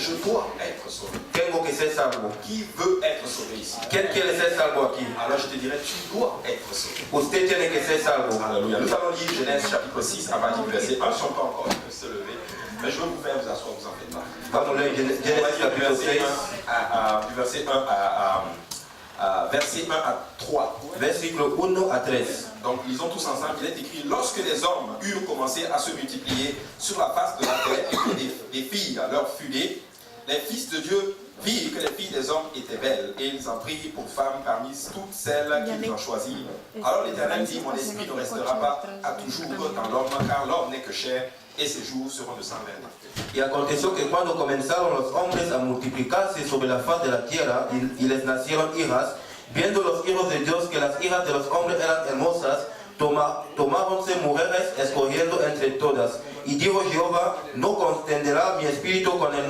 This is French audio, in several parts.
je dois être sauvé. Tengo que ser salvo. Qui veut être sauvé ici? ¿Quién quiere ser salvo aquí? Alors je te dirais, tu dois être sauvé. Usted tiene que ser salvo. Alléluia. Nous allons lire Genèse chapitre 6 à partir du verset 1. Si on peut encore se lever. Mais je vais vous faire vous asseoir, vous en faites pas. Vamos a leer Genèse capítulo 6. Du verset 1 verset 1 à 3. Versículo 1 a 3. Donc lisons tous ensemble. Il est écrit: lorsque les hommes eurent commencé à se multiplier sur la face de la terre et que des filles leur furent nées, les fils de Dieu virent que les filles des hommes étaient belles, et ils en prirent pour femmes parmi toutes celles qu'ils ont choisies. Alors l'Éternel dit: mon esprit ne restera pas à toujours dans l'homme, car l'homme n'est que chair, et ses jours seront de 120 ans. Y aconteció que cuando comenzaron los hombres a multiplicarse sobre la faz de la tierra y les nacieron hijas, viendo los hijos de Dios que las hijas de los hombres eran hermosas, tomáronse mujeres escogiendo entre todas. Y dijo Jehová: no contenderá mi espíritu con el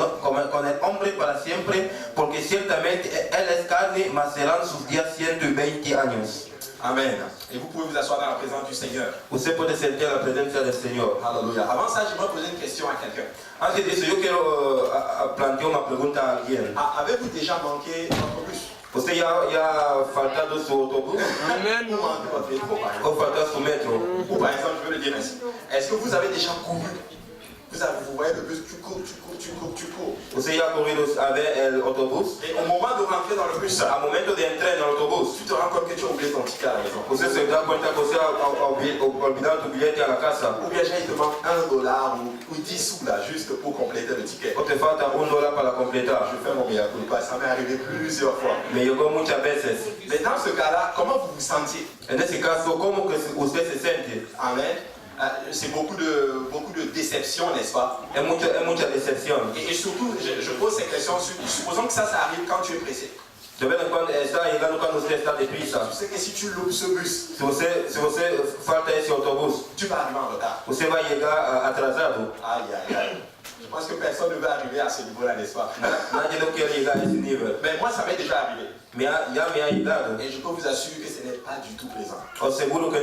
hombre para siempre, porque ciertamente él es carne, mas serán sus días 120 años. Amen. Et vous pouvez vous asseoir dans la présence du Seigneur. Usted puede sentir la presencia del Señor. Alléluia. Avant ça, j'aimerais poser une question à quelqu'un. Antes de eso, yo quiero plantear una pregunta a alguien. Avez-vous déjà manqué votre bus? ¿Usted ya ha faltado su autobús? Amen. Ou manqué votre métro, par exemple? ¿O faltado su metro? Ou par exemple, je veux le dire ainsi. Est-ce que vous avez déjà couru? Vous voyez le bus, tu cours. Usted ya ha corrido a ver el autobús. Et au moment de rentrer dans le bus, al momento de entrar en el autobús, tu te rends compte que tu as oublié ton ticket à la maison. Usted se da cuenta que usted ha olvidado tu billete a la casa. Ou bien il te manque $1 ou 10 sous là, juste pour compléter le ticket. O te falta $1 para completar. Je fais mon meilleur culpa, ça m'est arrivé plusieurs fois. Me llegó muchas veces. Mais dans ce cas-là, comment vous vous sentiez? En ese caso, ¿cómo que usted se siente? Amen. C'est beaucoup de déception, n'est-ce pas? Es mucha decepción. Et surtout, je pose ces questions, supposons que ça arrive quand tu es pressé. De vez en cuando está llegando cuando usted está deprisa. Tu sais que si tu loupes ce bus, si você falta ese autobús, tu vas arriver en retard. Usted va a llegar atrasado. Aïe. Je pense que personne ne veut arriver à ce niveau-là, n'est-ce pas? Nadie no quiere llegar a ese nivel. Mais moi, ça m'est déjà arrivé. Ya me ha llegado. Et je peux vous assurer que ce n'est pas du tout plaisant. Os seguro que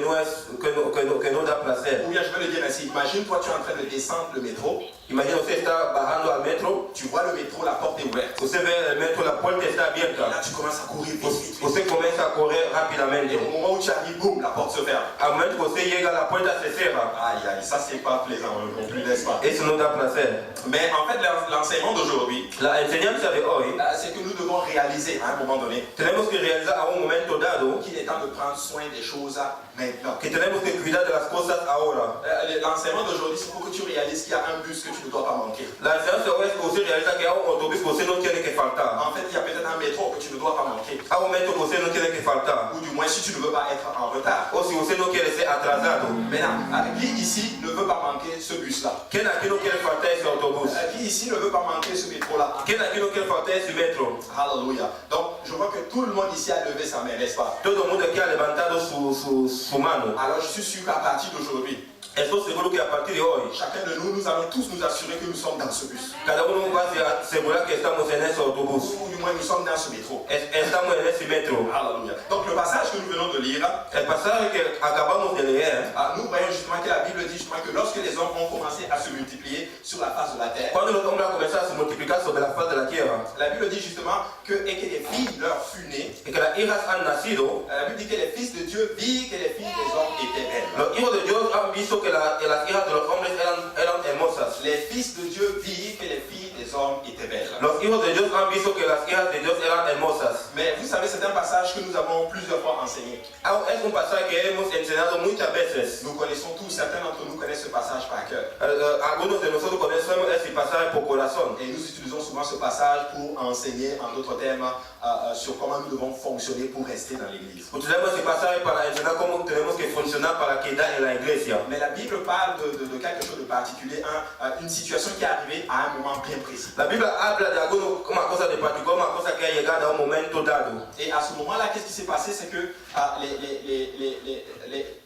no da placer. Ou bien je vais le dire ainsi. Imagine, toi, tu es en train de descendre le métro. Imagina usted está bajando al metro. Tu vois le métro, la porte est ouverte. Usted ve el metro, la puerta está abierta. Et là, tu commences à courir vite. Usted comienza a correr rápidamente. Et au moment où tu arrives, boum, la porte se ferme. Al momento que usted llega, la puerta se cierra. Aïe, ça c'est pas plaisant non plus, n'est-ce pas? Eso no da placer. Mais en fait, l'enseignement d'aujourd'hui, la enseñanza de hoy, c'est que nous devons réaliser à un moment donné. Tenemos que realizar a un momento dado qu'il est temps de prendre soin des choses maintenant. Que tenemos que cuidar de las cosas ahora. L'enseignement d'aujourd'hui, c'est pour que tu réalises qu'il y a un bus que tu ne dois pas manquer. La enseñanza de hoy es que usted realiza que hay un autobús que usted no tiene que faltar. En fait, il y a peut-être un métro que tu ne dois pas manquer. Hay un metro que usted no tiene que faltar. Ou du moins, si tu ne veux pas être en retard. O si usted no quiere ser atrasado. Maintenant, qui ici ne veut pas manquer ce bus-là? ¿Quién aquí no quiere faltar ese autobús? Qui ici ne veut pas manquer ce métro-là? ¿Quién aquí no quiere faltar ese metro? Alléluia. Donc, je vois que tout le monde ici a levé sa main, n'est-ce pas? Todo el mundo aquí ha levantado su mano. Alors, je suis sûr qu'à partir d'aujourd'hui, estoy seguro que a partir de hoy, chacun de nous allons tous nous assurer que nous sommes dans ce bus. Cada uno va a asegurar que estamos en ese autobús. Ou du moins, nous sommes dans ce métro. Estamos en ese metro. Alléluia. Donc, le passage que nous venons de lire, el pasaje que acabamos de leer, nous voyons justement que la Bible dit justement que lorsque les hommes ont commencé à se multiplier sur la face de la terre, cuando los hombres han comenzado a se multiplicar sobre la faz de la tierra, la Bible dit justement que des filles leur furent nées, et que las hijas han nacido, la Bible dit que les fils de Dieu virent que les filles des hommes étaient belles. Los hijos de Dios han visto que las hijas de los hombres eran hermosas. Les fils de Dieu virent que les filles des hommes étaient belles. Los hijos de Dios han visto que las hijas de Dios eran hermosas. Mais vous savez, c'est un passage que nous avons plusieurs fois enseigné. Es un pasaje que hemos enseñado muchas veces. Nous connaissons tous, certains d'entre nous connaissent ce passage par cœur. Algunos de nosotros conocemos ese pasaje por corazón. Et nous utilisons souvent ce passage pour enseigner, en d'autres termes, sur comment nous devons fonctionner pour rester dans l'église. Utilizamos ese pasaje para enseñar cómo tenemos que funcionar para quedar en la iglesia. Mais la Bible parle de quelque chose de particulier, une situation qui est arrivée à un moment bien précis. La Biblia habla de una cosa de particular, una cosa que ha llegado a un momento dado. Et à ce moment-là, qu'est-ce qui s'est passé? C'est que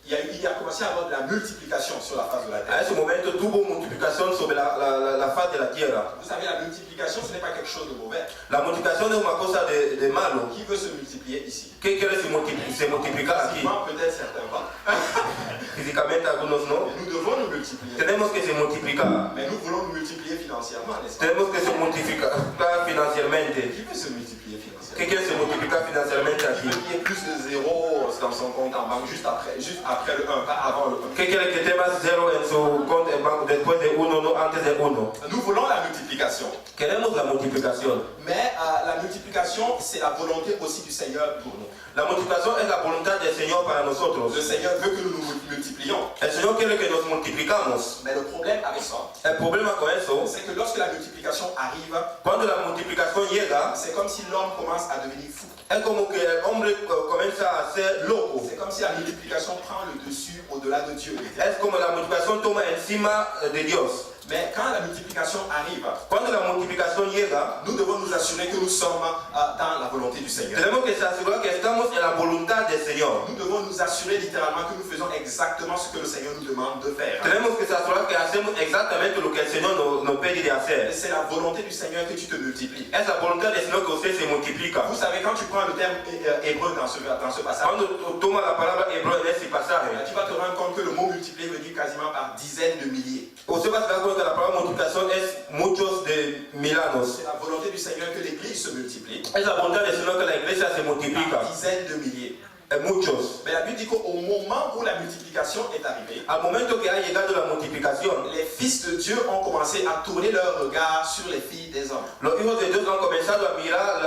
il a commencé à avoir de la multiplication sur la face de la terre. A ese momento tuvo multiplicación sobre la faz de la tierra. Vous savez, la multiplication, ce n'est pas quelque chose de mauvais. La multiplicación es una cosa de malo. Qui veut se multiplier ici? ¿Qué quiere se multiplicar aquí? Peut-être certains pas. físicamente, algunos no. Nous devons nous multiplier. Tenemos que se multiplicar. Mais nous voulons nous multiplier financièrement, n'est-ce pas? Tenemos que se multiplicar financieramente. Qui veut se multiplier financièrement? ¿Qué quiere se multiplicar financieramente Qui aquí? veut qu'il y ait plus de zéro dans son compte en banque juste après le 1, pas avant le 1? ¿Qué quiere que tenga cero en su cuenta en banco después de uno, no antes de uno? Nous voulons la multiplication. Queremos la multiplicación. Mais la multiplication, c'est la volonté aussi du Seigneur pour nous. La multiplicación es la voluntad del Señor para nosotros. Le Seigneur veut que nous nous multiplions. El Señor quiere que nos multiplicamos. Mais le problème avec ça, El problema con eso, c'est que lorsque la multiplication arrive, cuando la multiplicación llega, c'est comme si l'homme commence à devenir fou. es como que el hombre comienza a ser loco. C'est comme si la multiplication prend le dessus au-delà de Dieu. Es como la multiplicación toma encima de Dios. Mais quand la multiplication arrive, Cuando la multiplicación llega, nous devons nous assurer que nous sommes dans la volonté du Seigneur. tenemos que asegurar que estamos en la voluntad del Señor. Nous devons nous assurer littéralement que nous faisons exactement ce que le Seigneur nous demande de faire. Tenemos que asegurar que hacemos exactamente lo que el Señor nos pide de Et hacer. c'est la volonté du Seigneur que tu te multiplies. Es la voluntad del Señor que usted se multiplica. Vous savez, quand tu prends le terme hébreu dans ce passage, Cuando toma la palabra hebreo en ese pasaje, tu vas te rendre compte que le mot multiplier veut dire quasiment par dizaines de milliers. usted va a se dar cuenta que la palabra multiplicación es muchos de milanos. C'est la volonté du Seigneur que l'Église se multiplie Es la voluntad del Señor que la iglesia se multiplica. par dizaines de milliers. Muchos. Mais la Bible dit qu'au moment où la multiplication est arrivée, Al momento que ha llegado la multiplicación, les fils de Dieu ont commencé à tourner leur regard sur les filles des hommes. los hijos de Dios han comenzado a mirar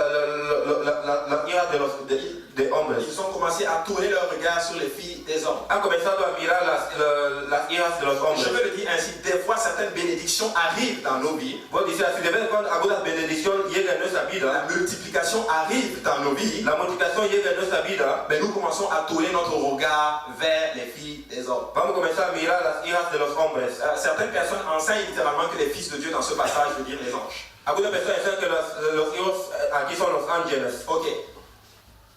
las hijas de hombres. Ils ont commencé à tourner leur regard sur les filles des hommes. Han comenzado a mirar las hijas de los Je hombres. veux le dire ainsi, des fois certaines bénédictions arrivent dans nos vies, Vos dice así, de vez en cuando algunas bendiciones llegan en nuestra la vida, multiplication arrive dans nos vies, la multiplicación llega en nuestra vida, mais nous commençons à tourner notre regard vers les filles des hommes. vamos a comenzar a mirar las hijas de los hombres. Certaines personnes enseignent littéralement que les fils de Dieu dans ce passage veut dire les anges. Algunas personas dicen que los hijos aquí son los ángeles. Ok,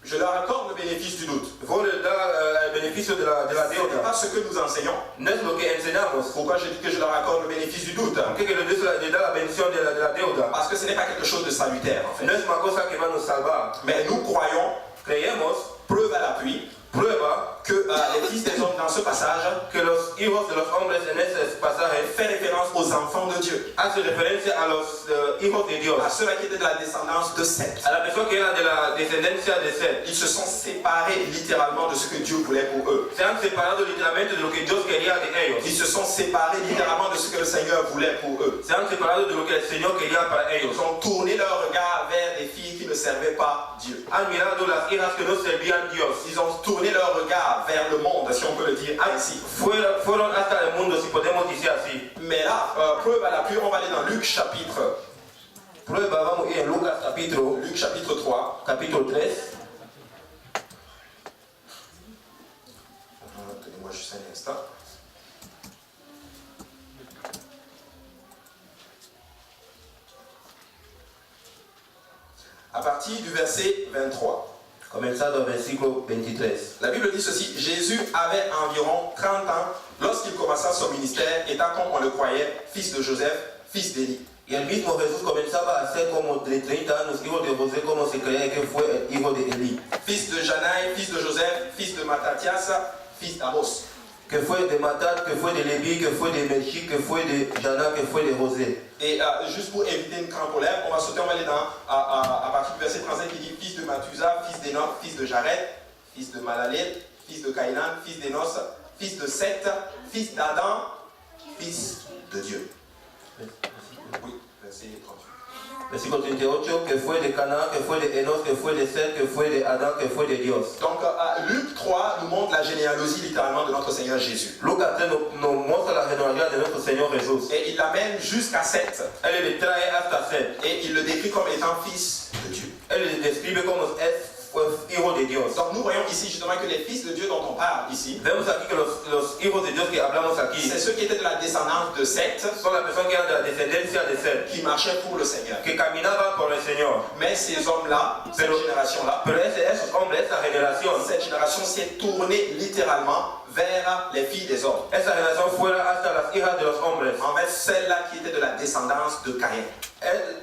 je leur accorde le bénéfice du doute. Vos le dar el beneficio de la Ce n'est deuda. pas ce que nous enseignons. No es lo que enseñamos. Pourquoi je dis que je leur accorde le bénéfice du doute? ¿Por qué que le da la bendición de la deuda? Parce que ce n'est pas quelque chose de salutaire en fait. No es una cosa que va a nos salvar. Mais nous croyons, Creemos, preuve à l'appui, prueba, que les fils des hommes dans ce passage que los hijos de los hombres en ese pasaje fait référence aux enfants de Dieu, hace referencia a los hijos de Dios, à ceux-là qui étaient de la descendance de Seth. a la persona que era de la descendencia de Seth. Ils se sont séparés littéralement de ce que Dieu voulait pour eux. Se han separado literalmente de lo que Dios quería de ellos. Ils se sont séparés littéralement de ce que le Seigneur voulait pour eux. Se han separado de lo que el Señor quería para ellos. Ils ont tourné leur regard vers des filles qui ne servaient pas Dieu. Han mirado las hijas que no servían a Dios. Ils ont tourné leur regard vers le monde, si on peut le dire ainsi. Fueron hasta el mundo, si podemos decir así. Mais là, preuve à l'appui, on va aller dans Luc chapitre Prueba, vamos a ir en Lucas chapitre 3. capítulo 3. Donnez-moi juste un instant. À partir du verset 23. Comenzando el versículo 23. La Bible dit ceci, Jésus avait environ 30 ans lorsqu'il commença son ministère, étant comme on le croyait, fils de Joseph, fils d'Élie. Y el mismo Jesús comenzaba a ser como de 30 años, hijo de José, como se creía que fue el hijo de Elí. Fils de Janaï, fils de Joseph, fils de Matthias, fils d'Amos. Que fue de Matat, que fue de Lévi, que fue de Melchi, que fue de Jana, que fue de José. Et juste pour éviter une crampolème, on va sauter, on va aller à partir du verset 35 qui dit fils de Mathusa, fils d'Enoch, fils de Jared, fils de Malalel, fils de Caïnan, fils d'Enos, fils de Seth, fils d'Adam, fils de Dieu. Oui, verset 38. Versículo 38, que fue de Cana, que fue de Enos, que fue de Seth, que fue de Adán, que fue de Dios. Donc Luc 3 nous montre la généalogie littéralement de notre Seigneur Jésus. Lucas 3 nos muestra la genealogía de nuestro Señor Jesús. Et il l'amène jusqu'à Seth. Él le trae hasta Seth. Et il le décrit comme étant fils de Dieu. Él le describe como es hijo de Dios. Donc nous voyons ici justement que les fils de Dieu dont on parle ici, Vemos aquí que los hijos de Dios que hablamos aquí c'est ceux qui étaient de la descendance de Seth, son las personas que eran de la descendencia de Seth, qui marchaient pour le Seigneur. que caminaban por el Señor. Mais ces hommes-là, cette génération-là, Pero esos hombres, esa generación s'est tournée littéralement vers les filles des hommes. esa generación fuera hasta las hijas de los hombres. En fait, celles-là qui étaient de la descendance de Caïn.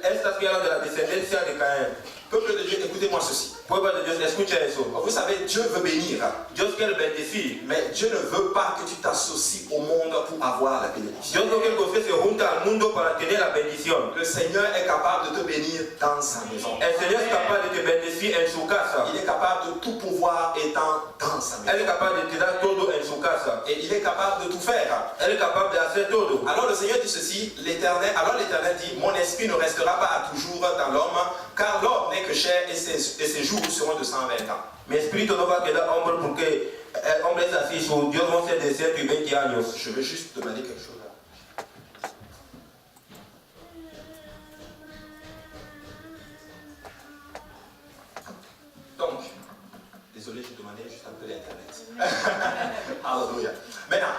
Estas que eran de la descendencia de Caín. Peuple de Dieu, écoutez-moi ceci. Pueblo de Dios, escucha eso. Vous savez, Dieu veut bénir. Dios quiere bendecir. Mais Dieu ne veut pas que tu t'associes au monde pour avoir la bénédiction. Dios no quiere que usted se junte al mundo para tener la bendición. Le Seigneur est capable de te bénir dans sa maison. El Señor es capaz de te bendecir en su casa. Il est capable de tout pouvoir étant dans sa Él es maison. capaz de te dar todo en su casa. Et il est capable de tout faire. Él es capaz de hacer todo. Alors le Seigneur dit ceci, l'Éternel dit, mon esprit ne restera pas à toujours dans l'homme, car l'homme n'est que chair et ses jours seront de 120 ans. Mi espíritu no va a quedar hombre porque el hombre es así, su Dios va a ser de 120 años. Je veux juste demander quelque chose là. Donc, désolé, j'ai demandé juste un peu l'internet. Alléluia. Maintenant,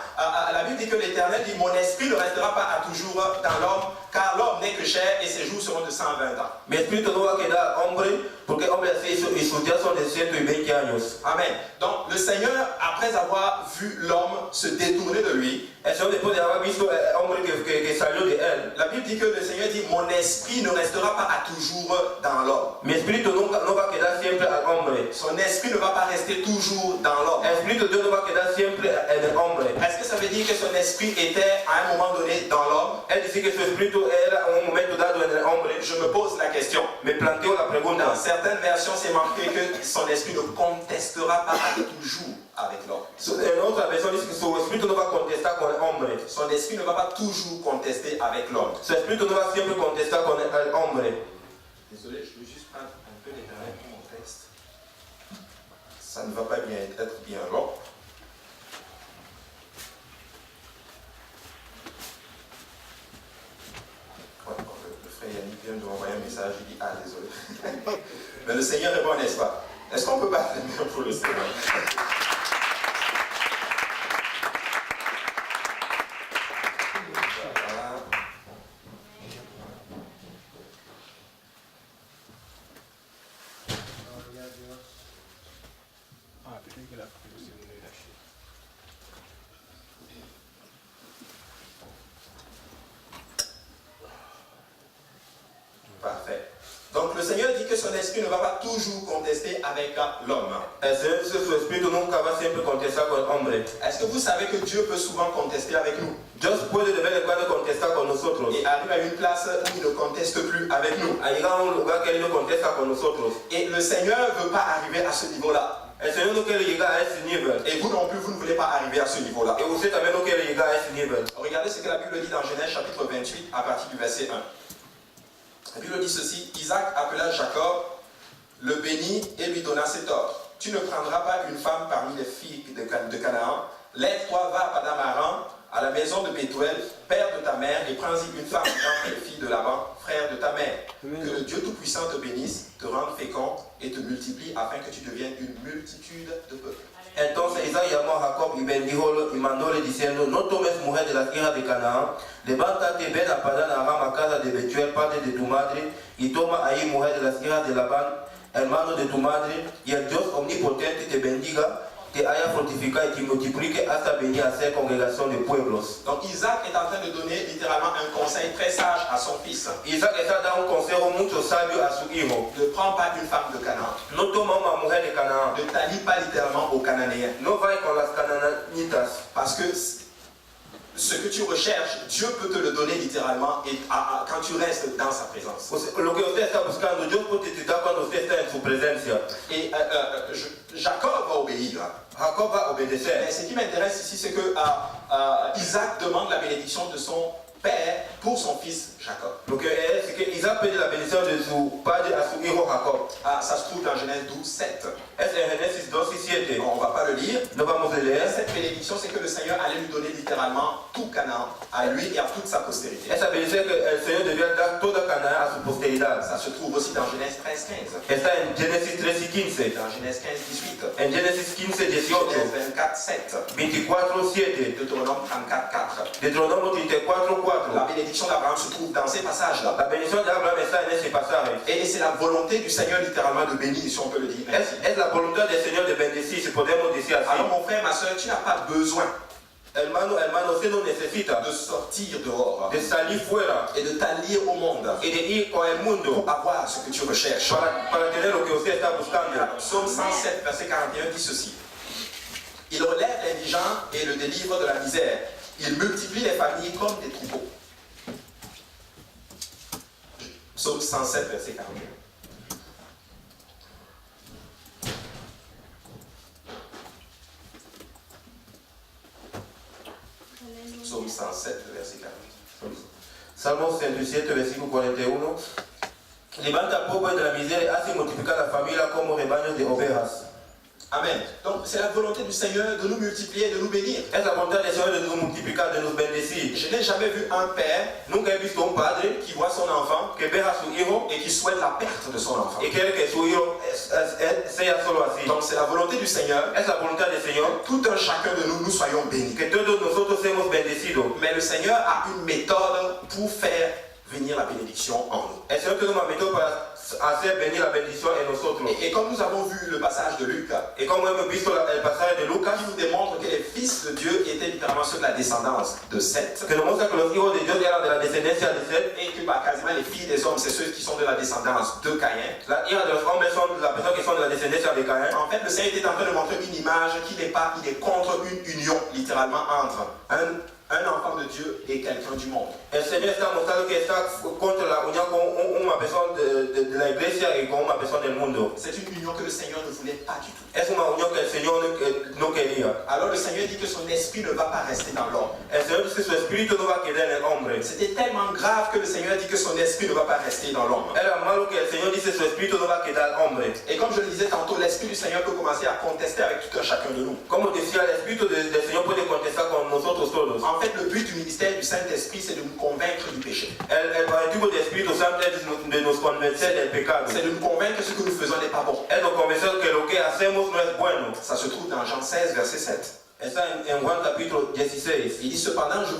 la Bible dit que l'Éternel dit, mon esprit ne restera pas à toujours dans l'homme, car l'homme n'est que chair et ses jours seront de 120 ans. Mi espíritu no va a quedar hombre porque el hombre así y sus días son de 120 años. Amen. Donc, le Seigneur, après avoir vu l'homme se détourner de lui, El Señor después de haber visto el hombre que salió de él, la Bible dit que le Seigneur dit, mon esprit ne restera pas à toujours dans l'homme. mi espíritu no va a quedar siempre al hombre. Son esprit ne va pas rester toujours dans l'homme. El espíritu de Dios no va a quedar siempre en el hombre. Est-ce que ça veut dire que son esprit était à un moment donné dans l'homme? Él dice que su espíritu era en un momento dado en el hombre. Je me pose la question. Me planteo la pregunta. Dans certaines versions, c'est marqué que son esprit ne contestera pas à toujours avec l'homme. En otra versión dice que su espíritu no va a contestar con el hombre. Son esprit ne va pas toujours contester avec l'homme. Su espíritu no va siempre a contestar con el hombre. Désolé, je veux juste prendre un peu d'Internet pour mon texte. Ça ne va pas bien être bien long. Ouais, bon, le frère Yannick vient de m'envoyer un message, il dit ah désolé. Mais le Seigneur est bon, n'est-ce pas? Est-ce qu'on peut battre les mains pour le Seigneur? Parfait. Donc le Seigneur dit que son esprit ne va pas toujours contester avec l'homme. El Señor dice que su espíritu nunca va siempre a contestar con el hombre. Est-ce que vous savez que Dieu peut souvent contester avec nous? Dios puede de vez en cuando contestar con nosotros. Et arrive à une place où il ne conteste plus avec nous. Ha llegado a un lugar que Él no contesta con nosotros. Et le Seigneur ne veut pas arriver à ce niveau-là. El Señor no quiere llegar a ese nivel. Et vous non plus, vous ne voulez pas arriver à ce niveau-là. Y usted también no quiere llegar a ese nivel. Regardez ce que la Bible dit dans Genèse chapitre 28 à partir du verset 1. La Bible dit ceci, Isaac appela Jacob, le bénit et lui donna cet ordre. Tu ne prendras pas une femme parmi les filles de Canaan. Lève-toi, va à Padam-Aram, à la maison de Bethuel, père de ta mère, et prends-y une femme d'entre les filles de Laban, frère de ta mère. Que le Dieu Tout-Puissant te bénisse, te rende fécond et te multiplie afin que tu deviennes une multitude de peuples. Entonces Isaac llamó a Jacob y bendijólo y mandóle diciendo, no tomes mujer de las hijas de Canaán, levántate, ven a Padán Aram a casa de Betuel, padre de tu madre, y toma ahí mujer de las hijas de Labán, hermano de tu madre, y el Dios omnipotente te bendiga, te haya fortificado y te multiplique hasta venir a ser congregación de pueblos. Donc Isaac est en train de donner littéralement un conseil très sage à son fils. Isaac está dando un consejo muy sabio a su hijo. Ne prends pas une femme de Canaan. No toma una mujer de Canaán. Ne t'allie pas littéralement aux Cananéens. No vayas con las canaanitas. Parce que ce que tu recherches, Dieu peut te le donner littéralement et quand tu restes dans sa présence. Lo que usted está buscando, Dios puede te dar cuando usted está en su presencia. Et Jacob va obéir. Jacob va obedecer. Mais ce qui m'intéresse ici, c'est que Isaac demande la bénédiction de son père pour son fils Jacob. Lo que es que Isaac pide la bendición de su padre a su hijo Jacob. Ça se trouve dans Genèse 12, 7. Es en Génesis 12 y 7. On ne va pas le lire. No vamos a leer. Cette bénédiction, c'est que le Seigneur allait lui donner littéralement tout Canaan, à lui et à toute sa postérité. Esa bendición que el Señor debía dar toda Canaán a su posteridad. Ça se trouve aussi dans Genèse 13, 15. Está en Génesis 13 y 15. Dans Genèse 15, 18. En Génesis 15, 18. Genèse 24, 7. 24, 7. Deutéronome 34, 4. Deuteronomio 34, 4. La bénédiction d'Abraham se trouve dans ces passages-là. La bendición de Abraham está en ese pasaje. Et c'est la volonté du Seigneur littéralement de bénir, si on peut le dire. Es la voluntad del Señor de bendecir, si podemos decir así. Alors mon frère, ma soeur, tu n'as pas besoin hermano, usted no necesita de sortir dehors de salir fuera et de t'allier au monde y de ir con el mundo pour avoir ce que tu recherches. para tener lo que usted está buscando. Psaume 107, verset 41 dit ceci. Il relève l'indigent et le délivre de la misère. Il multiplie les familles comme des troupeaux. Psaume 107, verset 41. Psaume 107, verset 41. Salmo 107, versículo 41. Levanta al pobre de la miseria, hace multiplicar la familia como rebaños de ovejas. Amen. Donc c'est la volonté du Seigneur de nous multiplier, de nous bénir. Es la voluntad del Señor de nos multiplicar, de nos bendecir. Je n'ai jamais vu un père Nunca he visto un padre qui voit son enfant que vea a su hijo et qui souhaite la perte de son enfant. y quiere que su hijo sea solo así. Donc c'est la volonté du Seigneur Es la voluntad del Señor que tout un chacun de nous soyons bénis. que todos nosotros seamos bendecidos. Mais le Seigneur a une méthode pour faire venir la bénédiction en nous. El Señor tiene una méthode para hacer venir la bendición en nosotros. Et comme nous avons vu le passage de Luc, Y como hemos visto el pasaje de Lucas, qui nous démontre que les fils de Dieu étaient littéralement ceux de la descendance de Seth, que nos muestra que los hijos de Dios eran de la descendencia de Seth, et que quasiment les filles des hommes, c'est ceux qui sont de la descendance de Caïn. las hijas de los hombres son las personas que son de la descendencia de Caín. En fait, le Seigneur était en train de montrer une image qu'il n'est pas, il est contre une union, littéralement, entre un enfant de Dieu et quelqu'un du monde. El Señor está mostrando que está contra la unión con una persona de la iglesia y con una persona del mundo. C'est une union que le Seigneur ne voulait pas du tout. Es una unión que el Señor no quería. Alors le Seigneur dit que son esprit ne va pas rester dans l'homme. El Señor dice que su espíritu no va a quedar en el hombre. C'était tellement grave que le Seigneur dit que son esprit ne va pas rester dans l'homme. Era malo que el Señor dice que su espíritu no va a quedar hombre. Et comme je le disais tantôt, l'esprit du Seigneur peut commencer à contester avec tout un chacun de nous. Como decía, el espíritu del Señor puede contestar con nosotros todos. En fait, le but du ministère du Saint-Esprit, c'est de nous convaincre du péché. El objetivo del Espíritu Santo es de nos convencer del pecado. C'est de nous convaincre que ce que nous faisons n'est pas bon. Es nos convencer que lo que hacemos no es bueno. Ça se trouve dans Jean 16, verset 7. Está en Juan capítulo 16. Il dit cependant, je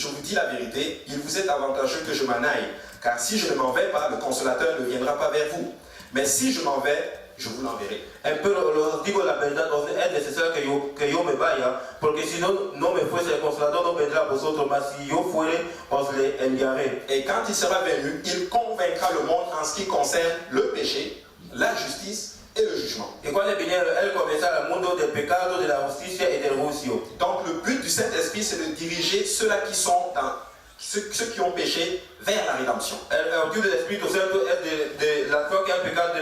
vous dis la vérité, il vous est avantageux que je m'en aille, car si je ne m'en vais pas, le consolateur ne viendra pas vers vous. Mais si je m'en vais, je vous l'enverrai. Pero os digo la verdad, es necesario que yo me vaya, porque si no me fuese el consolador no vendrá a vosotros, mas si yo fuere, os le enviaré. Et quand il sera venu, il convaincra le monde en ce qui concerne le péché, la justice et le jugement. Y cuando viniera, él convencerá al mundo del pecado, de la justicia y del juicio. Donc le but du Saint-Esprit, c'est de diriger ceux-là qui sont dans ceux qui ont péché vers la rédemption. El objetivo del Espíritu Santo es de las personas que han pecado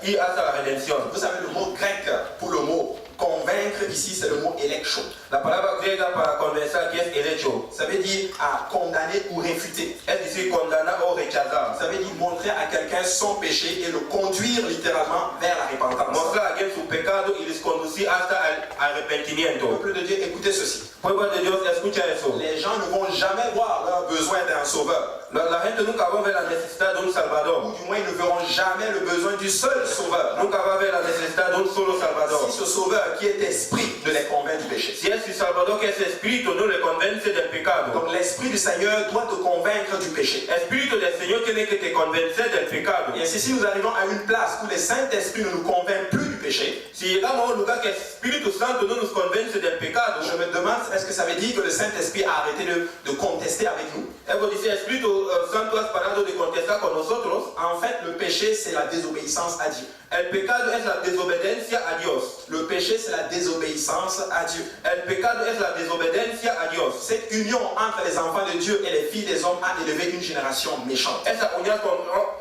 ir hasta la redención. Vous savez, le mot grec pour le mot convaincre ici, c'est le mot elektro. La palabra griega para convencer aquí es elecho. Ça veut dire à condamner ou réfuter. Es decir, condenar o rechazar. Ça veut dire montrer à quelqu'un son péché et le conduire littéralement vers la repentance. Mostrar a alguien su pecado y les conducir hasta el arrepentimiento. Peuple de Dieu, écoutez ceci. Pueblo de Dios, escucha eso. Les gens ne vont jamais voir leur besoin d'un sauveur. La gente nunca va a ver la necesidad de un salvador. Ou du moins, ils ne verront jamais le besoin du seul sauveur. Nunca va a ver la necesidad de un solo salvador. Si ce sauveur qui est esprit ne les convainc du péché. Si es el salvador que es espíritu, no le convence del pecado. Donc l'esprit du Seigneur doit te convaincre du péché. Espíritu del Señor tiene que te convencer del pecado. Et ainsi, si nous arrivons à une place où le Saint-Esprit ne nous convainc plus du péché, si llegamos a un lugar que el Espíritu Santo no nos convence del pecado, je me demande, est-ce que ça veut dire que le Saint-Esprit a arrêté de contester avec nous? Ego dice, Espíritu Santo has parado de contestar con nosotros. En fait, le péché, c'est la désobéissance à Dieu. El pecado es la desobediencia a Dios. Le péché, c'est la désobéissance à Dieu. El pecado es la desobediencia a Dios. Cette union entre les enfants de Dieu et les filles des hommes a élevé une génération méchante. Esa unión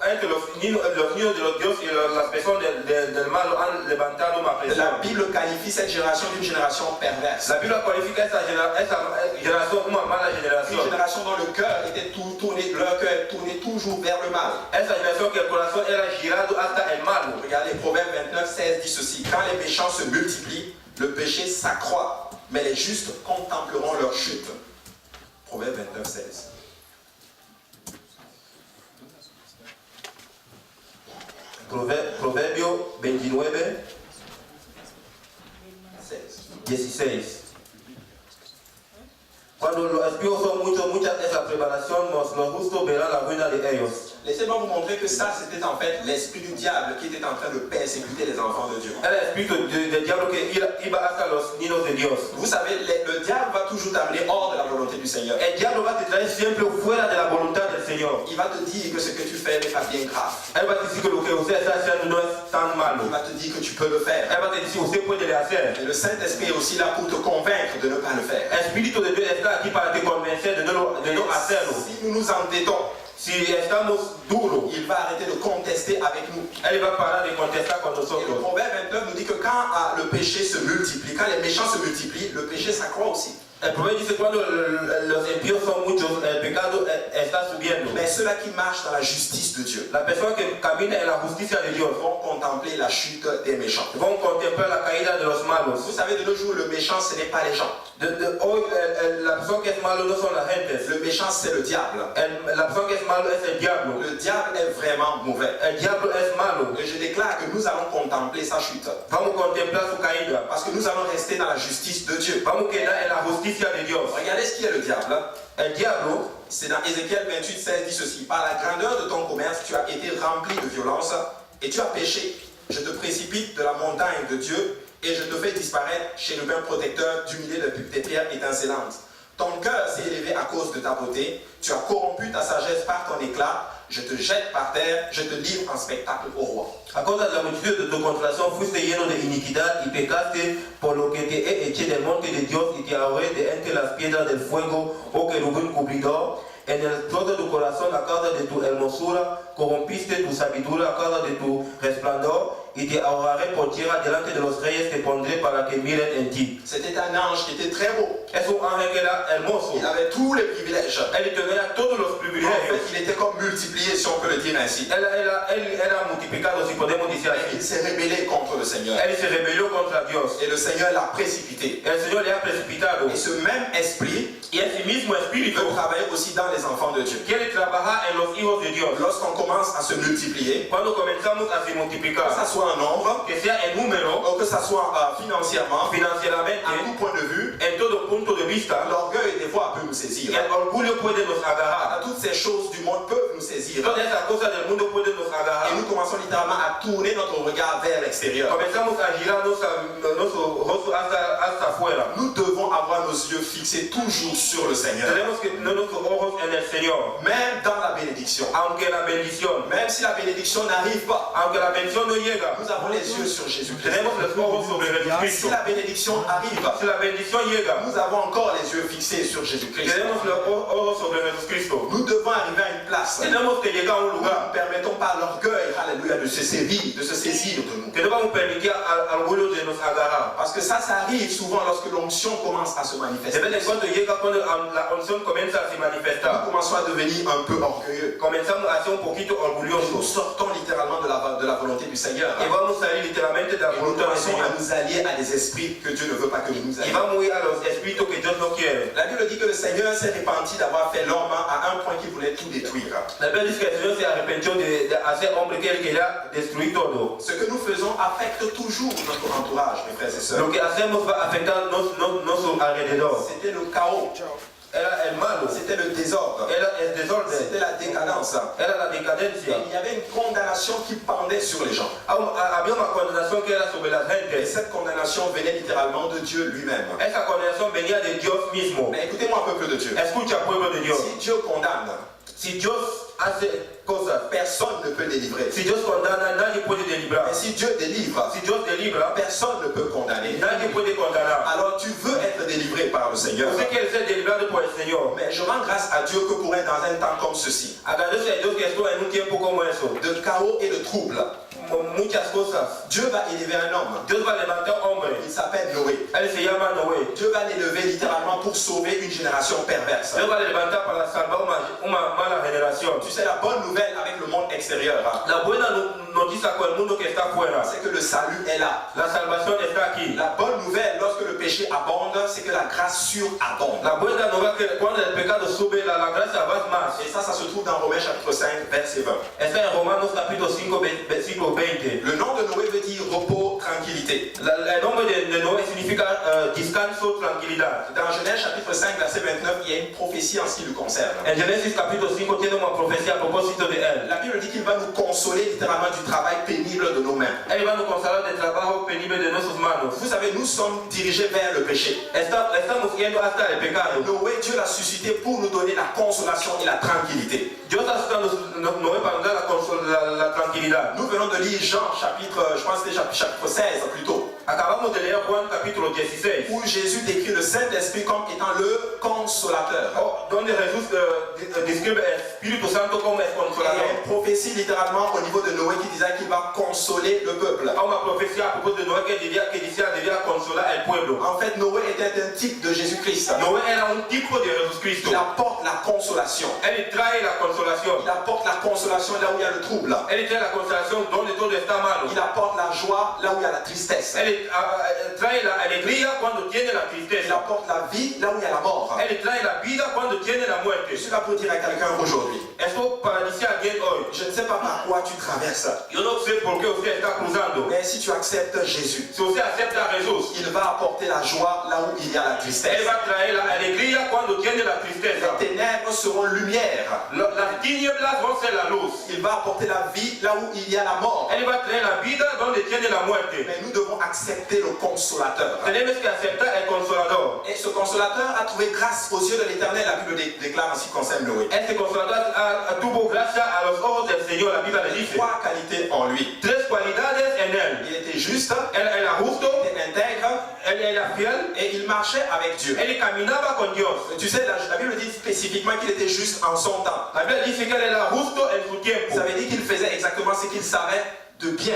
entre los niños de los Dios y las personas del mal han levantado una presión. La Bible qualifie cette génération d'une génération perverse. La Bible cualifica esa generación una mala generación. Une génération dont le cœur était leur cœur tourné toujours vers le mal. Esa generación que el corazón era girado hasta el mal. Regardez, Proverbe 29:16 dit ceci: quand les méchants se multiplient, le péché s'accroît, mais les justes contempleront leur chute. Proverbe 29:16. Proverbio 29, 16. Cuando los espíos son muchos, muchas es la tribulación, mas los justos verán la ruina de ellos. Laissez-moi vous montrer que ça, c'était en fait l'esprit du diable qui était en train de persécuter les enfants de Dieu. Era el espíritu del diablo que iba hasta los niños de Dios. Vous savez, le diable va toujours t'amener hors de la volonté du Seigneur. El diablo va te traer siempre fuera de la voluntad del Señor. Il va te dire que ce que tu fais n'est pas bien grave. Él va a decir que lo que usted está haciendo no es tan malo. Il va te dire que tu peux le faire. Él va a decir usted puede le hacer. Et le Saint-Esprit est aussi là pour te convaincre de ne pas le faire. El espíritu de Dios está aquí para te convencer de no hacerlo. Si nous nous entêtons, Si estamos duros, il va arrêter de contester avec nous. él va a parar de contestar con Et le nosotros. Proverbe 29 nous dit que quand le péché se multiplie, quand les méchants se multiplient, le péché s'accroît aussi. El proverbio dice cuando los impíos son muchos, el pecado está subiendo. Mais ceux-là qui marchent dans la justice de Dieu Las personas que caminan en la justicia de Dios vont contempler la chute des méchants. vont contemplar la caída de los malos. Vous savez, de nos jours, le méchant, ce n'est pas les gens. Hoy la persona que es malo no son las gentes. Le méchant, c'est le diable. La persona que es malo es el diablo. Le diable est vraiment mauvais. El diablo es malo. Et je déclare que nous allons contempler sa chute. Vamos a contemplar su caída. Parce que nous allons rester dans la justice de Dieu. Vamos a quedar en la justicia de Dios. Regardez ce qui est le diable. El diablo, C'est dans Ézéchiel 28, 16 dit ceci. Par la grandeur de ton commerce, tu as été rempli de violence et tu as péché. Je te précipite de la montagne de Dieu et je te fais disparaître, chérubin protecteur, du milieu de tes pierres étincelantes. Ton cœur s'est élevé à cause de ta beauté. Tu as corrompu ta sagesse par ton éclat. Je te jette par terre, je te livre en spectacle au roi. a causa de la multitud de tu contratación fuiste lleno de iniquidad y pecaste, por lo que te eché del monte de Dios y te ahorré de entre las piedras del fuego, oh querubín cubridor. En el trono de tu corazón, a causa de tu hermosura, corrompiste tu sabiduría a causa de tu resplandor, y te ahorraré por tierra delante de los reyes, te pondré para que miren en ti. C'était un ange qui était très beau. Es un ángel que era hermoso. Il avait tous les privilèges. Él tenía todos los En privilegios. fait, il était comme multiplié, si on peut le dire ainsi. Él era multiplicado, si podemos decir Il así. s'est rébellé contre le Seigneur. Él se rebeló contra Dios. Et le Seigneur l'a précipité. El Señor le ha precipitado. Et ce même esprit Y ese mismo espíritu veut travailler aussi dans les enfants de Dieu. quiere trabajar en los hijos de Dios. Lorsqu'on commence à se multiplier, Cuando comenzamos a se que multiplicar, ça soit en nombre, que sea en número, ou que ça soit financièrement, financieramente, à tout point de vue, en todo punto de vista, l'orgueil des fois peut nous saisir. el orgullo puede nos agarrar. Toutes ces choses du monde peuvent nous saisir. Todas esas cosas del mundo pueden nos Et agarrar. nous commençons littéralement à tourner notre regard vers l'extérieur. Comenzamos a girar nuestro rostro hasta afuera. Nous devons avoir nos yeux fixés toujours sur le Seigneur. Tenemos que tener nuestros ojos en el Señor. Même dans la bénédiction. Aunque la bendición, Même si la bénédiction n'arrive pas, aunque la bendición no llega, nous avons les yeux sur Jésus-Christ. tenemos los ojos sobre Si Jesucristo. la bénédiction arrive, Si la bendición llega, nous avons encore les yeux fixés sur Jésus-Christ. tenemos los ojos sobre Jesucristo. Nous devons arriver à une place. Tenemos que llegar a un Nous lugar ne permettons pas à l'orgueil, alléluia, de se saisir de nous. que no vamos a permitir al orgullo de nos agarrar. Parce que ça arrive souvent lorsque l'onction commence à se De manifester. vez en cuando llega cuando la unción comienza a se Nous manifestar. commençons à devenir un peu orgueilleux. Comenzamos a ser un poquito Nous orgullosos. sortons littéralement de la volonté du Seigneur. Y vamos a salir literalmente de la Et nous voluntad del commençons Señor. à nous allier à des esprits que Dieu ne veut pas que nous nous Y allions. vamos a ir a los espíritus que Dios no quiere. La Bible dit que le Seigneur s'est repenti d'avoir fait l'homme à un point qu'il voulait tout détruire. La Bible dice que el Señor se arrepintió de hacer hombre que él quería destruir todo. Ce que nous faisons affecte toujours notre entourage, mes frères et sœurs. Lo que hacemos va a afectar nuestro alrededor. C'était le chaos, Era el malo, c'était le désordre, era el desorden, c'était la décadence. era la Et decadencia. il y avait une condamnation qui pendait sur les gens. Había una condenación que era sobre la Et gente. cette condamnation venait littéralement de Dieu lui-même. Esa condenación venía de Dios mismo. Mais écoutez-moi, peuple de Dieu. Escucha, pueblo de Dios. Si Dieu condamne, Si Dios hace cosas, personne ne peut les livrer. si Dios condena, nadie puede delibrar. Et si Dieu délivre, Si Dios delibra, personne ne peut condamner. nadie puede condenar. Alors tu veux être délivré par le Seigneur. Usted quiere ser delibrado por el Señor. Mais je rends grâce à Dieu que pour être dans un temps comme ceci, Agradece a Dios que estoy en un tiempo como eso. de chaos et de troubles, Muchas cosas. Dieu va élever un homme. Dios va a levantar hombre. Il s'appelle Noé. Él se llama Noé. Dieu va l'élever littéralement pour sauver une génération perverse. Dios va a levantar para salvar una mala generación. Tu sais, la bonne nouvelle avec le monde extérieur, La buena noticia con el mundo que está afuera. c'est que le salut est là. La salvación está aquí. La bonne nouvelle lorsque le péché abonde, c'est que la grâce surabonde. La buena noticia que cuando el pecado sube, la gracia va más. Et ça se trouve dans Romains chapitre 5, verset 20. Está en Romanos capítulo 5, versículo 20. Le nom de Noé veut dire repos, tranquillité. El nombre de Noé significa descanso, tranquilidad. Dans Genèse chapitre 5, verset 29, il y a une prophétie en ce qui le concerne. En Génesis capítulo 5 tiene una profecía a propósito de él. La Bible dit qu'il va nous consoler littéralement du travail pénible de nos mains. Él va a nos consolar del trabajo penible de nuestras manos. Vous savez, nous sommes dirigés vers le péché. Estamos yendo hasta el pecado. Noé, Dieu l'a suscité pour nous donner la consolation et la tranquillité. Dios está suscitando Noé para dar la tranquilidad. Nous venons de lire Jean chapitre, je pense que c'était chapitre 16 plutôt. Acabamos de leer Juan capítulo 16. Où Jésus décrit le Saint-Esprit comme étant le consolateur. Donde Jesús describe el Espíritu Santo como el Il y a consolador. une prophétie littéralement au niveau de Noé qui disait qu'il va consoler le peuple. Hay una profecía a propósito de Noé que decía debía consolar el pueblo. En fait, Noé était un type de Jésus-Christ. Noé era un tipo de Jesucristo. Il apporte la consolation. Él trae la consolación. Il apporte la consolation là où il y a le trouble. Él trae la consolación donde todo está malo. Il apporte la joie là où il y a la tristesse. Él trae la alegría cuando tiene la Il tristeza. apporte la vie là où il y a la mort. Él trae la vida cuando tiene la muerte. Je suis là pour dire à quelqu'un aujourd'hui, Esto para decir a alguien hoy. je ne sais pas par quoi tu traverses, Yo no sé por qué usted está cruzando. mais si tu acceptes Jésus, Si usted acepta a Jesús, il va apporter la joie là où il y a la tristesse. Él va a traer la alegría cuando tiene la tristeza. Les ténèbres seront lumière. Las tinieblas van a ser la luz. Il va apporter la vie là où il y a la mort. Él va a traer la vida donde tiene la muerte. Mais nous devons accepter le consolateur. Tenemos que aceptar el consolador. Et ce consolateur a trouvé grâce aux yeux de l'Éternel. La Bible déclare en ce qui concerne Noé. Este consolador tuvo gracia a los ojos del Señor. La Biblia le dice. Trois qualités en lui. Tres cualidades en él. Il était juste, Él era justo, il était intègre él era fiel, et il marchait avec Dieu. él caminaba con Dios. Tu sais, la Bible dit spécifiquement qu'il était juste en son temps. La Biblia dice que él era justo en su tiempo. Ça veut dire qu'il faisait exactement ce qu'il savait de bien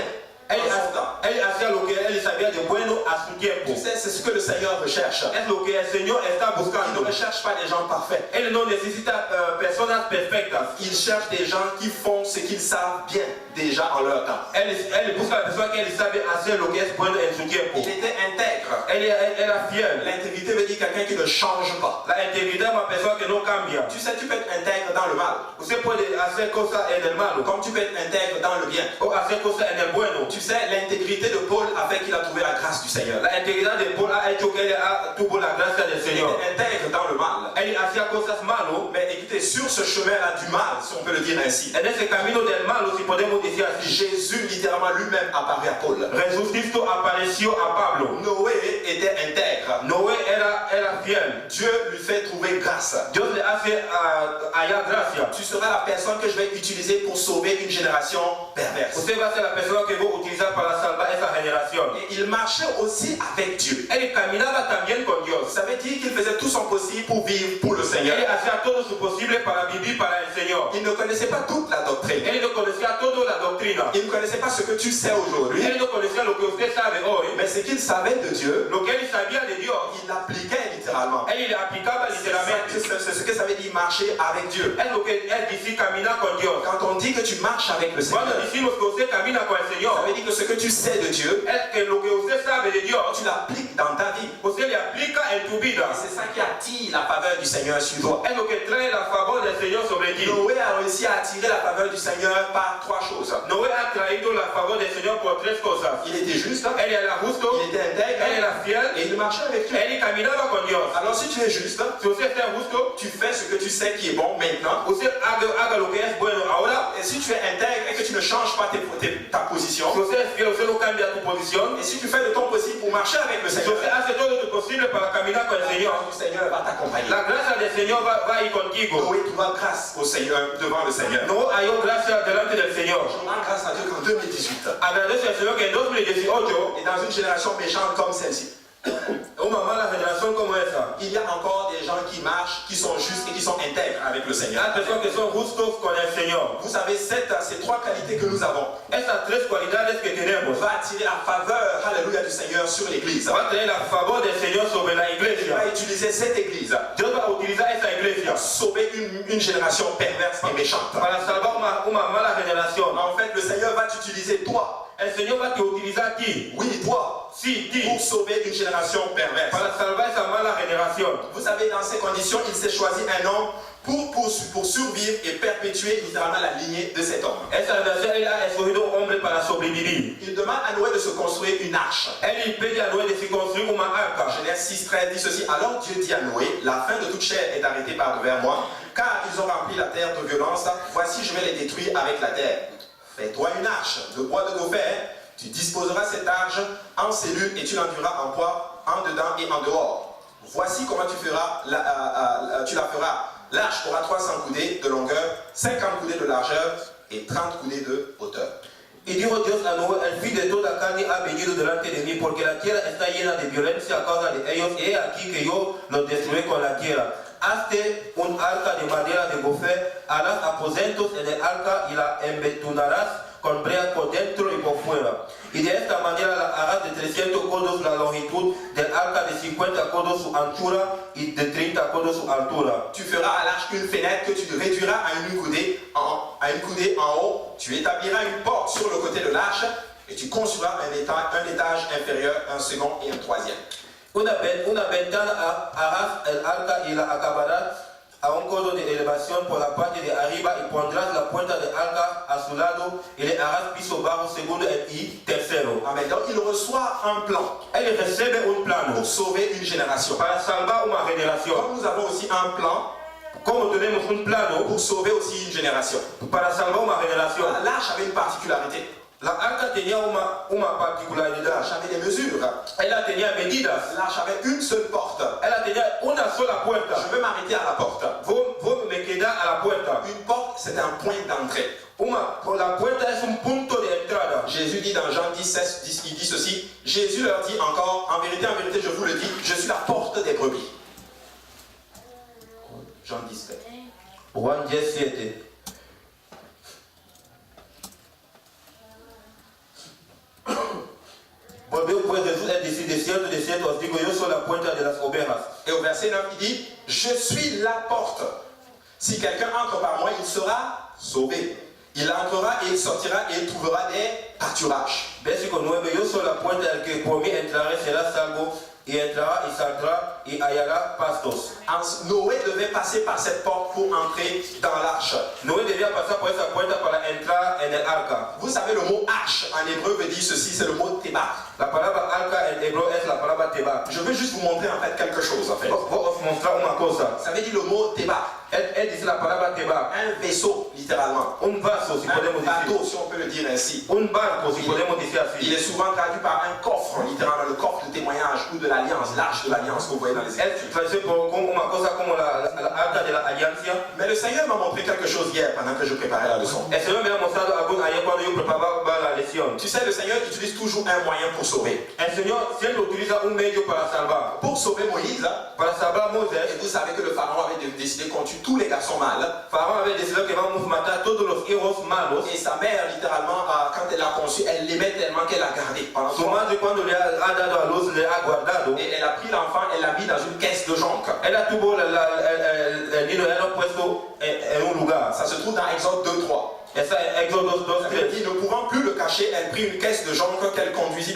Él en son temps. hacía lo que él sabía de bueno a su tiempo. Tu sais, c'est ce que le Seigneur recherche. Es lo que el Señor está Il ne buscando. recherche pas des gens parfaits. Él no necesita personas perfectas. Il cherche des gens qui font ce qu'ils savent bien déjà en leur temps. Él busca a la persona que él sabe hacer lo que es bueno en su tiempo. Il était intègre. Él era fiel. L'intégrité veut dire quelqu'un qui ne change pas. La integridad es una persona que no cambia. Tu sais, tu peux être intègre dans le mal, Usted puede hacer cosas en el malo comme tu peux être intègre dans le bien. o hacer cosas en el bueno. Tu sais, l'intégrité de Paul a fait qu'il a trouvé la grâce du Seigneur. La integridad de Paul ha hecho que él tuvo la gracia del Il Señor. était intègre dans le mal. Él hacía cosas malas. Mais écoutez, sur ce chemin-là du mal, si on peut le dire ainsi, En ese camino del malo, si podemos decir así, Jésus littéralement lui-même apparaît à Paul. Jesucristo apareció a Pablo. Noé était intègre. Noé era fiel. Dieu lui fait trouver grâce. Dios le hace hallar gracia. Tu seras la personne que je vais utiliser pour sauver une génération perverse. Usted va a ser la persona que voy a utilizar para salvar esa generación. Et il marchait aussi avec Dieu. Él caminaba también con Dios. Ça veut dire qu'il faisait tout son possible pour vivre pour le Seigneur. Él hacía todo su posible para vivir para el Señor. Il ne connaissait pas toute la doctrine. Él no conocía toda la doctrina. Il ne connaissait pas ce que tu sais aujourd'hui. Él no conocía lo que usted sabe hoy. Mais ce qu'il savait de Dieu, Lo que él sabía de Dios, il l'appliquait littéralement. él le aplicaba literalmente. C'est ce que ça veut dire marcher avec Dieu. Es lo que él dice caminar con Dios. Quand on dit que tu marches avec le Cuando Seigneur, decimos que usted camina con el ça Señor, veut dire que ce que tu sais de Dieu, es que lo que usted sabe de Dios, tu l'appliques dans ta vie. usted le aplica en tu vida. Et c'est ça qui attire la faveur du Seigneur sur toi. Es lo que trae la favor del Señor sobre ti. Noé a réussi à attirer la faveur du Seigneur par trois choses. Noé ha traído la favor del Señor por tres cosas. Il était juste, Él era justo, il était intègre, él era fiel, et il marchait avec Dieu. él caminaba con Dios. Alors si tu es juste, Si usted es justo, tu fais ce que tu sais qui est bon maintenant. usted haga lo que es bueno ahora. Et si tu es intègre et que tu ne changes pas ta position, Si usted es fiel, usted no cambia tu posición. et si tu fais de ton possible pour marcher avec le Si Seigneur, usted hace todo lo posible para caminar con el la Señor, grâce du Seigneur va t'accompagner. la gracia del Señor va a ir contigo. Noé trouva grâce au Seigneur, devant le Seigneur. No hay gracia delante del Señor. Je rends grâce à Dieu qu'en 2018, Agradece al Señor que en 2018, et dans une génération méchante comme celle-ci, Una generación como esa. Il y a encore des gens qui marchent, qui sont justes et qui sont intègres avec le Seigneur. Hay personas que son justos con el Señor. Vous savez, ces trois qualités que nous avons Estas tres cualidades que tenemos va attirer la faveur, alléluia, du Seigneur sur l'Église. va a tener la favor del Señor sobre la Il va iglesia. utiliser cette Église Dios va a utilizar esa iglesia pour sauver une génération perverse et méchante. para salvar una mala generación. En fait, le Seigneur va t'utiliser toi, El Señor va a te utilizar a ti, oui, toi, sí, ti, pour sauver une génération perverse. para salvar esa mala generación. Vous savez, dans ces conditions, il s'est choisi un homme pour survivre et perpétuer littéralement la lignée de cet homme. Esa generación, él ha escogido un hombre para sobrevivir. Il demande à Noé de se construire une arche. Él impide a Noé de se construir una arca. Genèse 6:13 dit ceci. Alors Dieu dit à Noé, la fin de toute chair est arrêtée par devers moi, car ils ont rempli la terre de violence. Voici, je vais les détruire avec la terre. Fais-toi une arche de bois de gopher. Tu disposeras cette arche en cellules et tu l'enduiras en poids, en dedans et en dehors. Voici comment tu la feras. L'arche aura 300 coudées de longueur, 50 coudées de largeur et 30 coudées de hauteur. Y dijo Dios a Noé, el fin de toda carne ha venido delante de mí, porque la tierra está llena de violencia a causa de ellos, y he aquí que yo los destruiré con la tierra. Hazte un arca de madera de gofer, harás aposentos en el arca y la embetunarás con brea por dentro y por fuera. Y de esta manera la harás de 300 codos la longitud del arca, de 50 codos su anchura y de 30 codos su altura. Tu feras à l'arche une fenêtre que tu réduiras à une coudée en haut. Tu établiras une porte sur le côté de l'arche et tu construiras un étage inférieur, un second et un troisième. Una ventana harás el arca y la acabarás a un codo de elevación por la parte de arriba, y pondrás la puerta del arca a su lado y le harás piso bajo, segundo y tercero. Amen. Donc il reçoit un plan Él recibe un plano pour sauver une génération. para salvar una generación. Comme nous avons aussi un plan Como tenemos un plano pour sauver aussi une génération. para salvar una generación. L'arche avait une particularité. La arca tenía una particularidad. L'arche avait des mesures. Ella tenía medidas. L'arche avait une seule porte. Ella tenía una sola puerta. Je vais m'arrêter à la porte. Vos me queda a la puerta. Une porte, c'est un point d'entrée. La puerta es un punto de entrada. Jésus dit dans Jean 10, il dit ceci. Jésus leur dit encore, en vérité, je vous le dis, je suis la porte des brebis. Jean 10. Juan 17. Volvió pues Jesús a decir, de cierto os digo, yo soy la puerta de las ovejas. Et au verset 9, il dit, je suis la porte. Si quelqu'un entre par moi, il sera sauvé. Il entrera et il sortira et il trouvera des pâturages. Versículo 9, yo soy la puerta, el que por mí entrará será salvo, y entrará y saldrá y hallará pastos. Noé devait passer par cette porte pour entrer dans l'arche. Noé debía pasar por esa puerta para entrar en el arca. Vous savez, le mot arche en hébreu veut dire ceci, c'est le mot teba. La palabra arca en hebreo es la palabra teba. Je veux juste vous montrer en fait quelque chose en fait. Vou os mostrar una cosa. Ça veut dire le mot teba. Él dice la palabra teba. Un vaisseau, littéralement. Un vaso, si podemos Un bateau, decir. si on peut le dire ainsi. Un barco, si podemos decir Il así. est souvent traduit par un coffre, littéralement le coffre de témoignage ou de l'alliance, l'arche de l'alliance que vous voyez dans les Él Écritures. traduce como una cosa como la arca de la alianza. Mais le Seigneur m'a montré quelque chose hier pendant que je préparais la leçon. El Señor me ha mostrado algo ayer cuando yo preparaba la lección. Tu sais, le Seigneur utilise toujours un moyen pour sauver. El Señor siempre utiliza un medio para salvar. Pour sauver Moïse, Para salvar a et Moisés, vous savez que le Pharaon avait décidé qu'on tue tous les garçons mâles. Faraón había decidido que vamos a matar todos los hijos malos. Et sa mère, littéralement, quand elle l'a conçu, elle l'aimait tellement qu'elle l'a gardé pendant Su 3 mois. madre cuando le ha dado a luz, le ha guardado. Et elle a pris l'enfant, elle l'a mis dans une caisse de jonc. Ella tuvo el niño, ella lo ha puesto en un lugar. Ça se trouve dans Exode 2:3. Esa es Éxodo 2, Elle 3. dit, ne pouvant plus le cacher, elle prit une caisse de jonc qu'elle enduisit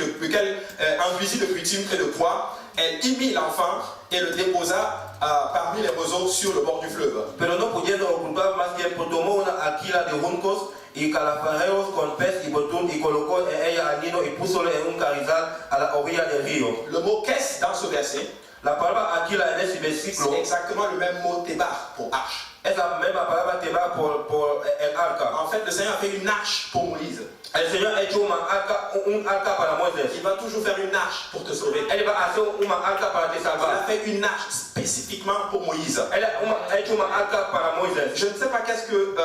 de bitume et de poids. Elle y mit l'enfant et le déposa parmi les roseaux sur le bord du fleuve. Pero no pudiendo ocultar más tiempo, tomó una alquila de juncos y calafareos con pez y botún y colocó en ella al niño y púsole en un carrizal a la orilla del río. Le mot caisse dans ce verset, La palabra alquila en ese c'est versículo exactement le même mot tébar pour arche. Esa misma palabra te va por el arca. En fait, le Seigneur a fait une arche pour Moïse. El Señor ha hecho un arca para Moisés. Il va toujours faire une arche pour te sauver. Él va a hacer una arca para te Il a salvar. fait une arche spécifiquement pour Moïse. Él ha hecho una arca para Moisés. Je ne sais pas qu'est-ce que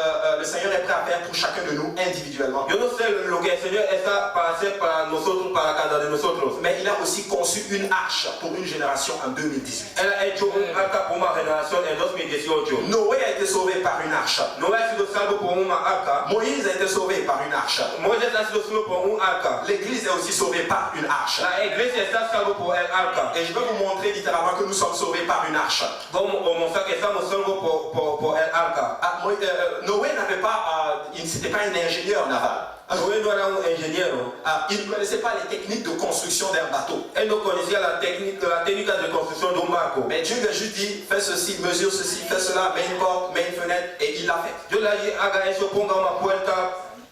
le Seigneur est prêt à faire pour chacun de nous individuellement. Yo no sé lo que el Señor está para hacer para nosotros, para cada de nosotros. Mais il a aussi conçu une arche pour une génération en 2018. Él ha hecho un arca por una generación en 2018. Noé a été sauvé par une arche. Noé ha sido salvo por una arca. Moïse a été sauvé par une arche. Moisés ha sido salvo por un arca. L'Église est aussi sauvée par une arche. La iglesia está salvo por el arca. Et je vais vous montrer littéralement que nous sommes sauvés par une arche. Vamos a mostrar que estamos salvos por el arca. Noé n'avait pas, il n'était pas un ingénieur naval. Noé no era un ingeniero. Il ne connaissait pas les techniques de construction d'un bateau. Él no conocía la técnica de construcción de un barco. Mais Dieu lui a juste dit, fais ceci, mesure ceci, fais cela, mets une porte, mets une fenêtre, et il l'a fait. Dios le ha dicho, haga eso, ponga una puerta.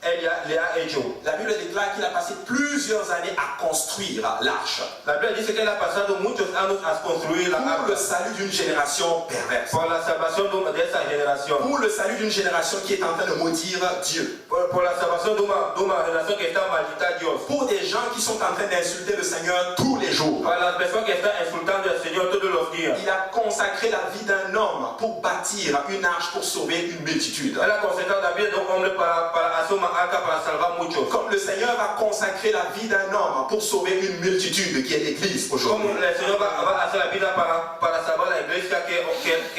Él le ha hecho. La Bible déclare qu'il a passé plusieurs années à construire l'arche. La Biblia dice que él ha pasado muchos años a construir la Pour le arca. salut d'une génération perverse. Por la salvación de esa generación. Pour le salut d'une génération qui est en train de maudire Dieu. Por la salvación de una generación que está maldita a Dios. Pour des gens qui sont en train d'insulter le Seigneur tous les jours. Para las personas que están insultando al Señor todos los días. Il a consacré la vie d'un homme pour bâtir une arche pour sauver une multitude. Él ha consagrado la vida de un hombre para hacer una arca para salvar muchos. Comme le Seigneur va consacrer la vie d'un homme pour sauver une multitude qui est l'Église aujourd'hui. Como el Señor va a hacer la vida para salvar la iglesia que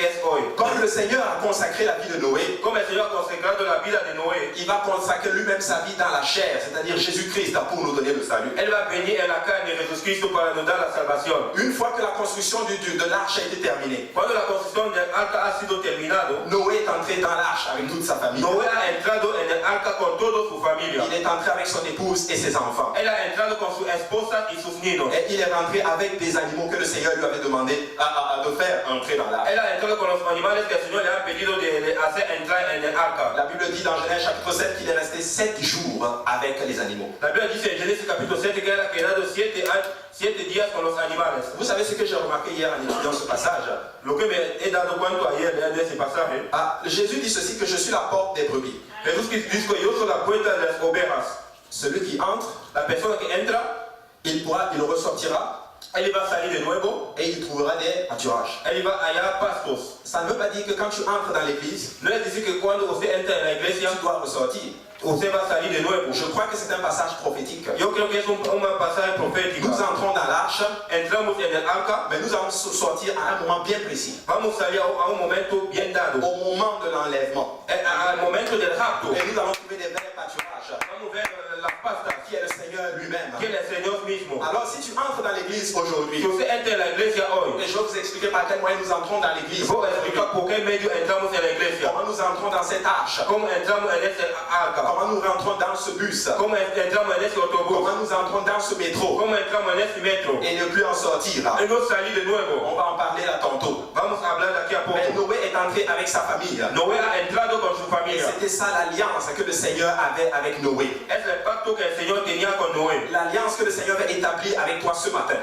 es hoy. Comme le Seigneur a consacré la vie de Noé, Como el Señor ha consagrado la vida de Noé. il va consacrer lui-même sa vie dans la chair, c'est-à-dire Jésus-Christ, pour nous donner le salut. Él va a venir en la carne de Jesucristo para nos dar la salvación. Une fois que la construction de l'arche a été terminée, Cuando la construcción del arca ha sido terminado, Noé est entré dans l'arche avec toute sa famille. Noé ha entrado en el arca con toda su familia. Il est entré avec son épouse et ses enfants. Él ha entrado con su esposa y sus niños. Et il est rentré avec des animaux que le Seigneur lui avait demandé de faire entrer dans l'arche. Él ha entrado con los animales que el Señor le ha pedido de hacer entrar en el arca. La Bible dit dans Genèse chapitre 7 qu'il est resté 7 jours avec les animaux. La Biblia dice en Génesis capítulo 7 que él ha quedado 7 días con los animales. Vous savez ce que j'ai remarqué hier en étudiant ce passage? Lo que me he dado cuenta ayer de ese pasaje. Jésus dit ceci, que je suis la porte des brebis. Jesús dice que yo soy la puerta de las ovejas. Celui qui entre, La persona que entra, il ressortira él va a salir de nuevo. et il trouvera des pâturages. Él va a hallar pastos. Ça ne veut pas dire que quand tu entres dans l'église, No es decir que cuando usted entra en la iglesia, tu dois ressortir. usted va a salir de nuevo. Je crois que c'est un passage prophétique. Yo creo que es un pasaje profético. Nous entrons dans l'arche, Entramos en el arca, mais nous allons sortir à un moment bien précis. vamos a salir a un momento bien dado. Au moment de l'enlèvement. Al momento del rapto, Et nous allons trouver des vrais pâturages, vamos a ver la pasta, qui est le Seigneur lui-même. que es el Señor mismo. Alors si tu entres dans l'église aujourd'hui, Si usted entra en la iglesia hoy, et je vais vous expliquer par quel moyen nous entrons dans l'église, voy a explicar por qué medio entramos en la iglesia. comment nous entrons dans cette arche, Cómo entramos en ese arca. comment nous rentrons dans ce bus, Cómo entramos en ese autobús. comment nous entrons dans ce métro, Cómo entramos en ese metro. et ne plus en sortir. Y no salir de nuevo. On va en parler là tantôt. Vamos a hablar de aquí a Mais poco. Noé est entré avec sa famille. Noé ha entrado con su Et familia. c'était ça l'alliance que le Seigneur avait avec Noé. Es el pacto que el Señor tenía con Noé. L'alliance que le Seigneur veut établir avec toi ce matin.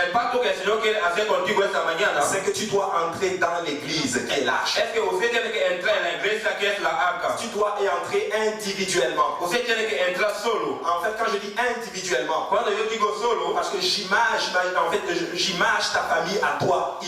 El pacto que el Señor quiere hacer contigo esta mañana C'est que tu dois entrer dans l'église qui est l'arche. es que usted tiene que entrar en la iglesia que es la arca. Tu dois y entrer individuellement. Usted tiene que entrar solo. En fait, quand je dis individuellement, Cuando yo digo solo, parce que j'image ta famille à toi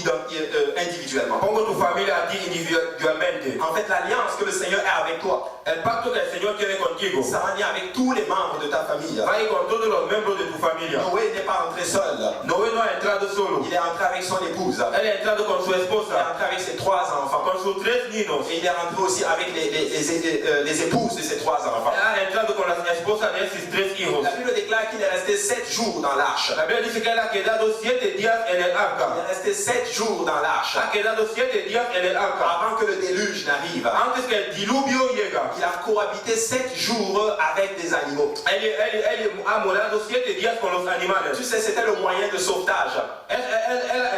individuellement. pongo tu familia a ti individualmente. En fait, l'alliance que le Seigneur a avec toi, El pacto que el Señor tiene contigo ça va venir avec tous les membres de ta famille. va a ir con todos los miembros de tu familia. Noé n'est pas entré seul. Noé no ha entrado solo. Il est entré avec son épouse. Él ha entrado con su Il est esposa, entré avec ses 3 enfants. con sus 3 niños. Et il est rentré aussi avec les épouses de ses 3 enfants. Él ha entrado con las esposas de sus 3 hijos. La Bible déclare qu'il est resté 7 jours dans l'arche. La Biblia dice que él ha quedado 7 días en el Il arca. est resté 7 jours dans l'arche Ha quedado 7 días en el arca. avant que le déluge n'arrive. Antes que el diluvio llega. Il a cohabité 7 jours avec des animaux. Él ha morado 7 días con los animales. Tu sais, c'était le moyen de sauvetage. Él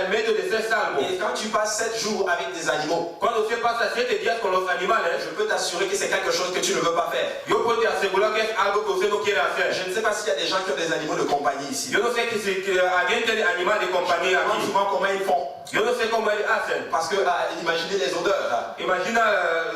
el medio de ser salvo. Et quand tu passes 7 jours avec des animaux, Cuando usted pasa 7 días con los animales, je peux t'assurer que c'est quelque chose que tu ne veux pas faire. yo puedo asegurar que es algo que usted no quiere hacer. Je ne sais sais pas s'il y a des gens qui ont des animaux de compagnie ici. Yo no sé que si alguien tiene animal de compañía Demande aquí. souvent comment ils font. Yo no sé cómo hacen. Parce que imaginez les odeurs. Imagina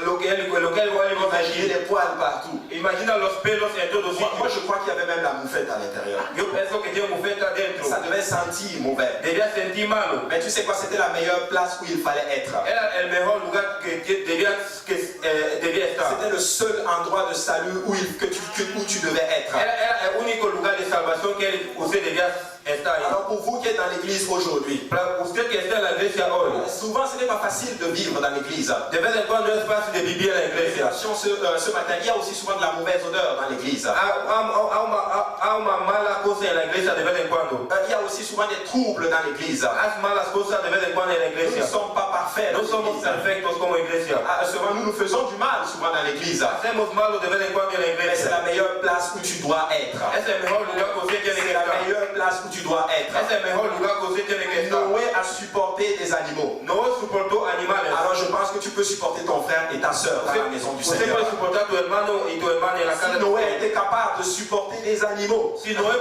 lo que él va a Imaginez imaginar. les poils partout. Imagina los pelos en todo Moi, sitio. je crois qu'il y avait même la moufette à l'intérieur. Yo pienso que tiene bufeta dentro. Ça devait sentir mauvais. Debía sentir malo. Mais tu sais quoi, c'était la meilleure place où il fallait être. Era el mejor lugar que debía estar. C'était le seul endroit de salut où tu devais être. Era el único lugar de salvación que usted debía estar ahí. Alors pour vous qui êtes dans l'église aujourd'hui, Para usted que está en la iglesia hoy, souvent ce n'est pas facile de vivre dans l'église. de vez en cuando es fácil de vivir en la iglesia. Ce matin, il y a aussi souvent de la mauvaise odeur dans l'église. Hay una mala cosa en la iglesia de vez en cuando. Il y a aussi souvent des troubles dans l'église. Haz malas cosas de vez en cuando en la Nous ne iglesia. sommes pas parfaits. No somos perfectos como iglesia. Souvent, nous nous faisons du mal souvent dans l'église. Hacemos malo de vez en cuando en la Mais c'est iglesia. la meilleure place où tu dois être. Es el mejor lugar que usted tiene C'est que la estar. meilleure place où tu dois être. Es el mejor lugar que usted tiene que estar. Noé a supporté des animaux. No soportó animales. Alors je pense que tu peux supporter ton frère et ta soeur dans la maison du Usted Seigneur. puede soportar tu hermano y tu hermana en la casa Si de Noé Dios. était capable de supporter des animaux, Si Noé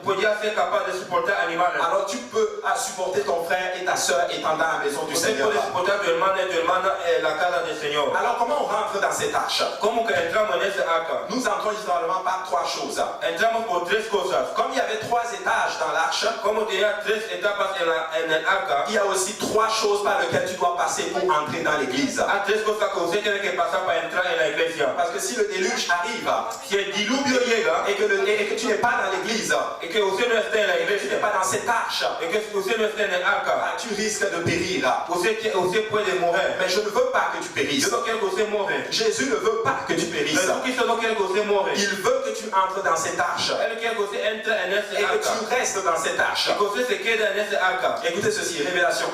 podía ser capaz de soportar animales, alors tu peux supporter ton frère et ta soeur étant dans la maison du usted Seigneur. puede soportar tu hermana y tu hermana en la casa del Señor. Alors comment on rentre dans cette arche? ¿Cómo que entramos en ese arca? Nous entrons littéralement par trois choses. Entramos por tres cosas. Comme il y avait trois étages dans l'arche, Como tenía tres etapas en el arca, il y a aussi trois choses par lesquelles tu dois passer pour entrer dans l'église. hay tres cosas que usted tiene que pasar para entrar en la iglesia. Parce que si le déluge arrive Si el diluvio llega et que tu n'es pas dans l'église, y que usted no esté en la tu n'es iglesia, pas dans cette arche, y que usted no esté en el arca, tu risques de périr. usted puede morir. Mais je ne veux pas que tu périsses. Yo no quiero que usted muera. Jésus ne veut pas que tu périsses. Jesucristo no quiere que usted muera. Il veut que tu entres dans cette arche Él quiere que usted entre en ese et que arca. tu restes dans cette arche. Y que usted se quede en ese arca. Écoutez ceci, révélation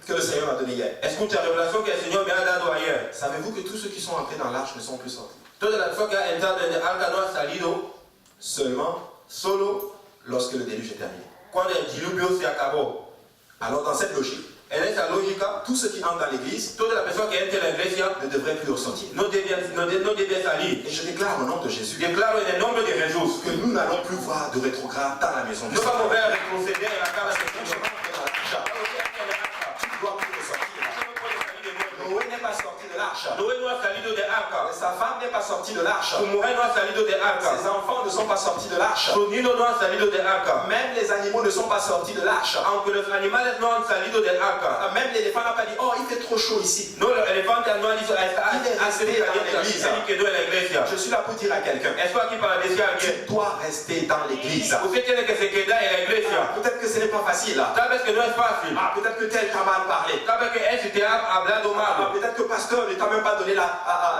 que le Seigneur m'a donnée hier. Escucha, revelación que el Señor me ha dado ayer. Savez-vous que tous ceux qui sont entrés dans l'arche ne sont plus sortis? Toda la persona que ha entrado en el arca no ha salido Seulement solo lorsque le déluge est terminé. cuando el diluvio se acabó. Alors dans cette logique, En esa lógica, tous ceux qui entrent dans l'église toda la persona que entra en la iglesia ne devraient plus ressortir. no debe salir. Et je déclare au nom de Jésus Declaro en el nombre de Jesús. que nous n'allons plus voir de rétrograde dans la maison du No vamos a Seigneur. ver a retroceder en la casa del Tu Señor. ne dois plus ressortir. Noé n'est pas sorti de l'arche. Noé no ha salido de arca. Sa femme n'est pas sortie de l'arche. Su mujer no ha salido de arca. Ses enfants ne sont pas sortis de l'arche. Sus niños no han salido de arca. Même les animaux ne sont pas sortis de l'arche. Aunque los animales no han salido del arca. Même l'éléphant n'a pas dit, oh, il fait trop chaud ici. No, el elefante no ha dicho, hace caliente, él quedó en la iglesia. Je suis là pour dire à quelqu'un, Estoy aquí para decir a alguien, tu dois rester dans l'église. usted tiene que se quedar en la iglesia. Peut-être que ce n'est pas facile. Tal vez que no es fácil. Peut-être que tel t'a mal parlé. Tal vez que él se te ha hablado mal. Peut-être que pasteur ne t'a même pas donné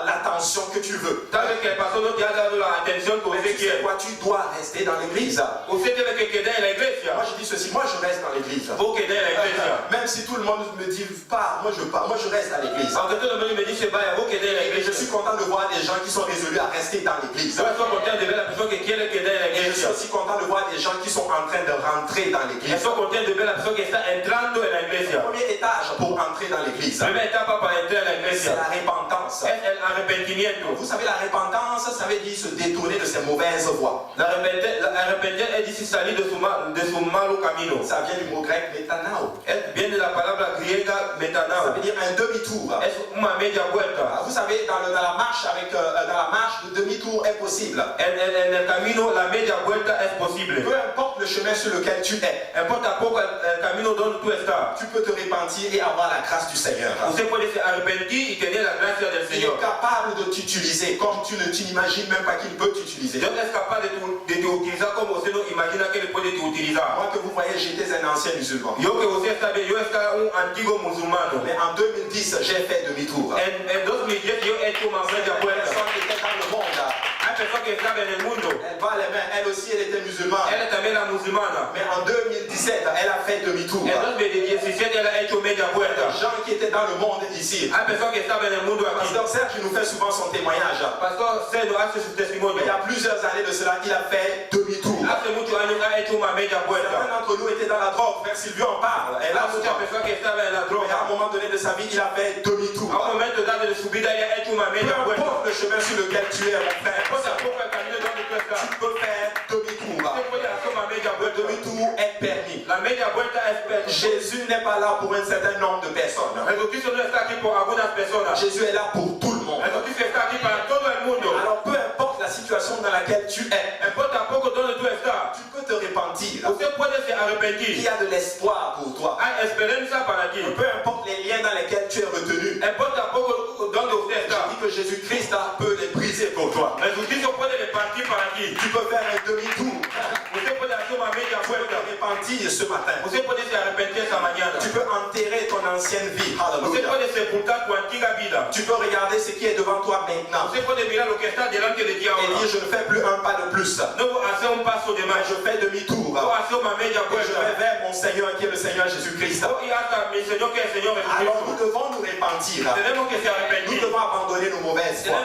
l'attention que tu veux. Tal vez que el pastor no te ha dado la atención que Mais usted tu sais quiere. quoi, tu dois rester dans l'église. Usted tiene que quedar en la iglesia. Moi je dis ceci, moi je reste dans l'église. Vos quedar en la iglesia. Même si tout le monde me dit pars, moi je pars, moi je reste à l'église. Aunque todo el mundo me dice, vaya, vos quedar en la Et je iglesia. suis content de voir des gens qui sont résolus à rester dans l'église. Yo estoy contento de ver la persona que quiere quedar en la Et je suis iglesia. aussi content de voir des gens qui sont en train de rentrer dans l'église. Estoy contento de ver la persona que está entrando en la iglesia. Premier étage pour entrer dans l'église, Primera etapa para entrar en la c'est iglesia la repentance. es el arrepentimiento. Vous savez, la repentance, ça veut dire se détourner de ses mauvaises voies. Arrepentir es decir salir de su malo camino. Ça vient du mot grec métanao. Viene de la palabra griega Ça metanao. veut dire un demi-tour. Es una media vuelta. Vous savez, dans la marche, le demi-tour est possible. En el camino la media vuelta es posible. Peu importe le chemin sur lequel tu es, Importa poco el camino donde tú estás. tu peux te repentir et avoir la grâce du Seigneur. Usted puede se arrepentir y tener la gracia del Il est Señor. capable de t'utiliser comme tu n'imagines même pas qu'il peut t'utiliser. Dios es capaz de te utilizar como usted no imagina que Él puede te utilizar. Moi que vous voyez, j'étais un ancien musulman. Yo que usted sabe, yo estaba un antiguo musulmano. Mais en 2010, j'ai fait demi-tour. En 2010 yo he hecho una media vuelta. Personne était dans le monde. Hay personas que estaban en el mundo. Elle bat les mains, elle aussi, elle était musulmane. Ella también era musulmana. Mais en 2017, elle a fait demi-tour. En 2017 ella ha hecho media Les vuelta. gens qui étaient dans le monde ici. Hay personas que estaban en el mundo aquí. Pasteur Serge nous fait souvent son témoignage. Pastor Sergio hace su testimonio. Mais il y a plusieurs années de cela, il a fait demi-tour. Hace muchos años ha hecho una media Certains vuelta. d'entre nous étaient dans la drogue. Frère Sylvie en parle. Elle a Hay muchas personas que estaban en la Mais à un droga. moment donné de sa vie, il a fait demi-tour. A un momento dado de su vida ella ha hecho una Peu media vuelta. importe le chemin sur lequel tu es, mon frère. Importa poco el camino donde tú estás. Tu peux faire demi-tour. Jésus n'est pas là pour un certain nombre de personnes. Jésus est là pour tout le monde. Alors peu importe la situation dans laquelle tu es, tu peux te repentir. Il y a de l'espoir pour toi. Peu importe les liens dans lesquels tu es retenu, je dis que Jésus-Christ peut les briser pour toi. Tu peux faire un demi-tour. Tu peux te repentir ce matin. Tu peux enterrer ton ancienne vie. Alléluia. Tu peux regarder ce qui est devant toi maintenant et dire je ne fais plus un pas de plus. Je fais demi-tour. Je vais vers mon Seigneur qui est le Seigneur Jésus-Christ. Alors nous devons nous repentir. Nous devons abandonner nos mauvaises voies.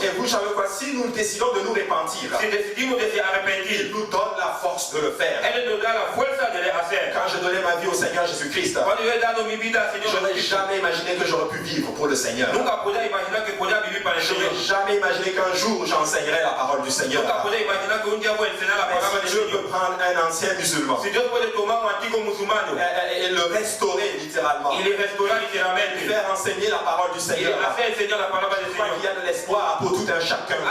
Et vous savez quoi, si nous décidons de nous repentir, il nous donne la force de le faire. Quand je donnais ma vie au Seigneur Jésus-Christ, je n'aurais jamais imaginé que j'aurais pu vivre pour le Seigneur. Je n'aurais jamais imaginé qu'un jour j'enseignerais la parole du Seigneur. Si Dieu peut prendre un ancien musulman et le restaurer littéralement, faire enseigner la parole du Seigneur, je crois qu'il y a de l'espoir pour tout un chacun de nous.